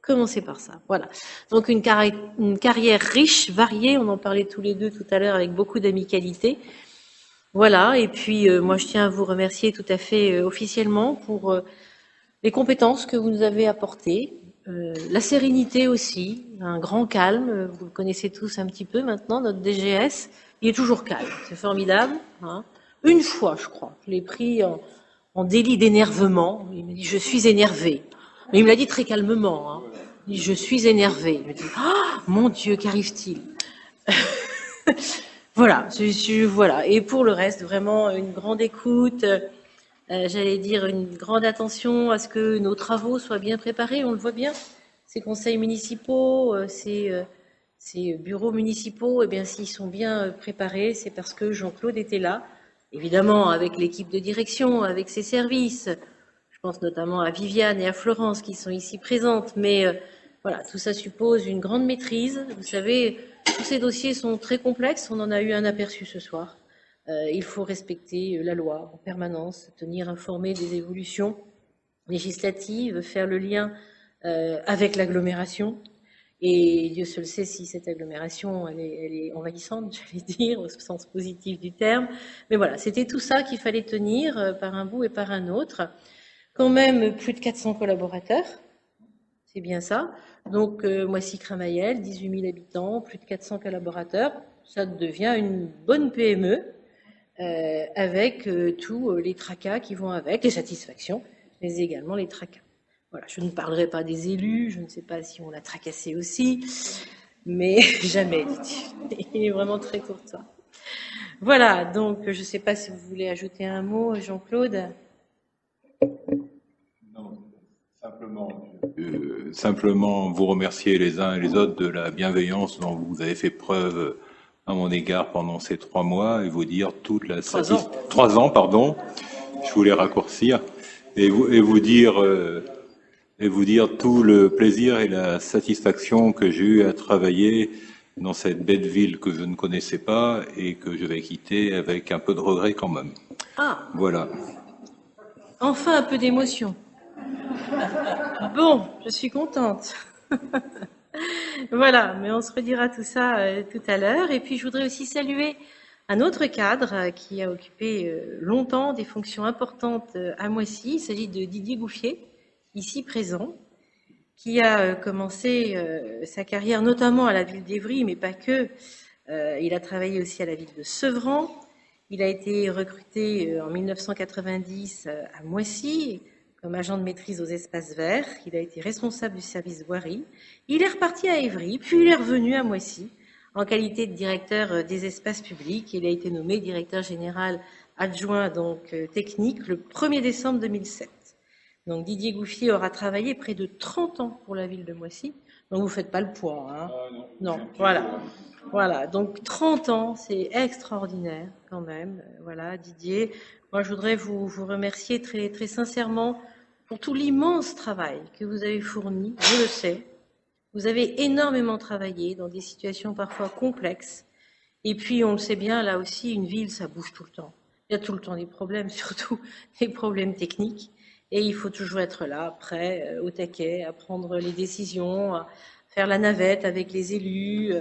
Commencez par ça, voilà. Donc une carrière riche, variée, on en parlait tous les deux tout à l'heure avec beaucoup d'amicalité. Voilà, et puis moi je tiens à vous remercier tout à fait officiellement pour les compétences que vous nous avez apportées, la sérénité aussi, un grand calme, vous le connaissez tous un petit peu maintenant, notre DGS, il est toujours calme, c'est formidable. Hein. Une fois, je crois, je l'ai pris en délit d'énervement. Il me dit, je suis énervé. Mais il me l'a dit très calmement. Hein. Il dit, je suis énervé. Il me dit, ah, mon Dieu, qu'arrive-t-il? Voilà, voilà. Et pour le reste, vraiment une grande écoute, j'allais dire une grande attention à ce que nos travaux soient bien préparés. On le voit bien, ces conseils municipaux, ces bureaux municipaux, eh bien, s'ils sont bien préparés, c'est parce que Jean-Claude était là. Évidemment, avec l'équipe de direction, avec ses services, je pense notamment à Viviane et à Florence qui sont ici présentes, mais voilà, tout ça suppose une grande maîtrise. Vous savez, tous ces dossiers sont très complexes, on en a eu un aperçu ce soir. Il faut respecter la loi en permanence, tenir informé des évolutions législatives, faire le lien avec l'agglomération. Et Dieu seul sait si cette agglomération, elle est envahissante, j'allais dire, au sens positif du terme. Mais voilà, c'était tout ça qu'il fallait tenir par un bout et par un autre. Quand même plus de 400 collaborateurs, c'est bien ça. Donc, Moissy-Cramayel, 18 000 habitants, plus de 400 collaborateurs, ça devient une bonne PME avec tous les tracas qui vont avec, les satisfactions, mais également les tracas. Voilà, je ne parlerai pas des élus, je ne sais pas si on l'a tracassé aussi, mais jamais, dit-il. Il est vraiment très courtois. Voilà, donc je ne sais pas si vous voulez ajouter un mot, Jean-Claude. Non, simplement vous remercier les uns et les autres de la bienveillance dont vous avez fait preuve à mon égard pendant ces 3 mois et vous dire toute la 3 ans, pardon, je voulais raccourcir, et vous dire tout le plaisir et la satisfaction que j'ai eu à travailler dans cette belle ville que je ne connaissais pas et que je vais quitter avec un peu de regret quand même. Ah. Voilà. Enfin un peu d'émotion. Bon, je suis contente. Voilà, mais on se redira tout ça tout à l'heure. Et puis je voudrais aussi saluer un autre cadre qui a occupé longtemps des fonctions importantes à Moissy. Il s'agit de Didier Gouffier, ici présent, qui a commencé sa carrière notamment à la ville d'Évry, mais pas que. Il a travaillé aussi à la ville de Sevran. Il a été recruté en 1990 à Moissy comme agent de maîtrise aux espaces verts. Il a été responsable du service voirie. Il est reparti à Évry, puis il est revenu à Moissy en qualité de directeur des espaces publics. Il a été nommé directeur général adjoint donc technique le 1er décembre 2007. Donc Didier Gouffier aura travaillé près de 30 ans pour la ville de Moissy. Donc vous ne faites pas le poids, hein? Non, voilà. Voilà, donc 30 ans, c'est extraordinaire quand même. Voilà, Didier, moi je voudrais vous remercier très, très sincèrement pour tout l'immense travail que vous avez fourni, je le sais. Vous avez énormément travaillé dans des situations parfois complexes. Et puis, on le sait bien, là aussi, une ville, ça bouge tout le temps. Il y a tout le temps des problèmes, surtout des problèmes techniques. Et il faut toujours être là, prêt, au taquet, à prendre les décisions, à faire la navette avec les élus,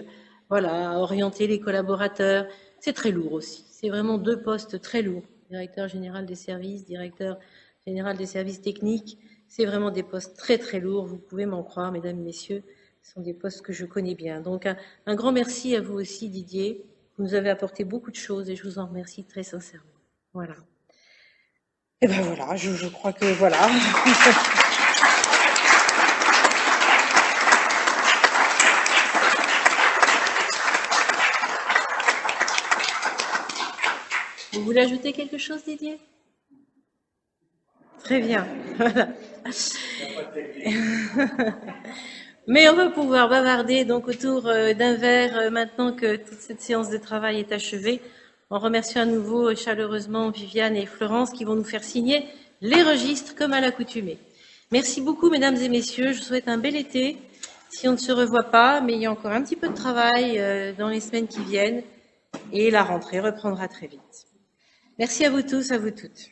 voilà, à orienter les collaborateurs. C'est très lourd aussi. C'est vraiment 2 postes très lourds. Directeur général des services, directeur général des services techniques. C'est vraiment des postes très très lourds. Vous pouvez m'en croire, mesdames, messieurs. Ce sont des postes que je connais bien. Donc un grand merci à vous aussi, Didier. Vous nous avez apporté beaucoup de choses et je vous en remercie très sincèrement. Voilà. Et ben voilà, je crois que voilà. Vous voulez ajouter quelque chose, Didier? Très bien, voilà. Mais on va pouvoir bavarder donc autour d'un verre maintenant que toute cette séance de travail est achevée, en remerciant à nouveau chaleureusement Viviane et Florence qui vont nous faire signer les registres comme à l'accoutumée. Merci beaucoup, mesdames et messieurs. Je vous souhaite un bel été. Si on ne se revoit pas, mais il y a encore un petit peu de travail dans les semaines qui viennent et la rentrée reprendra très vite. Merci à vous tous, à vous toutes.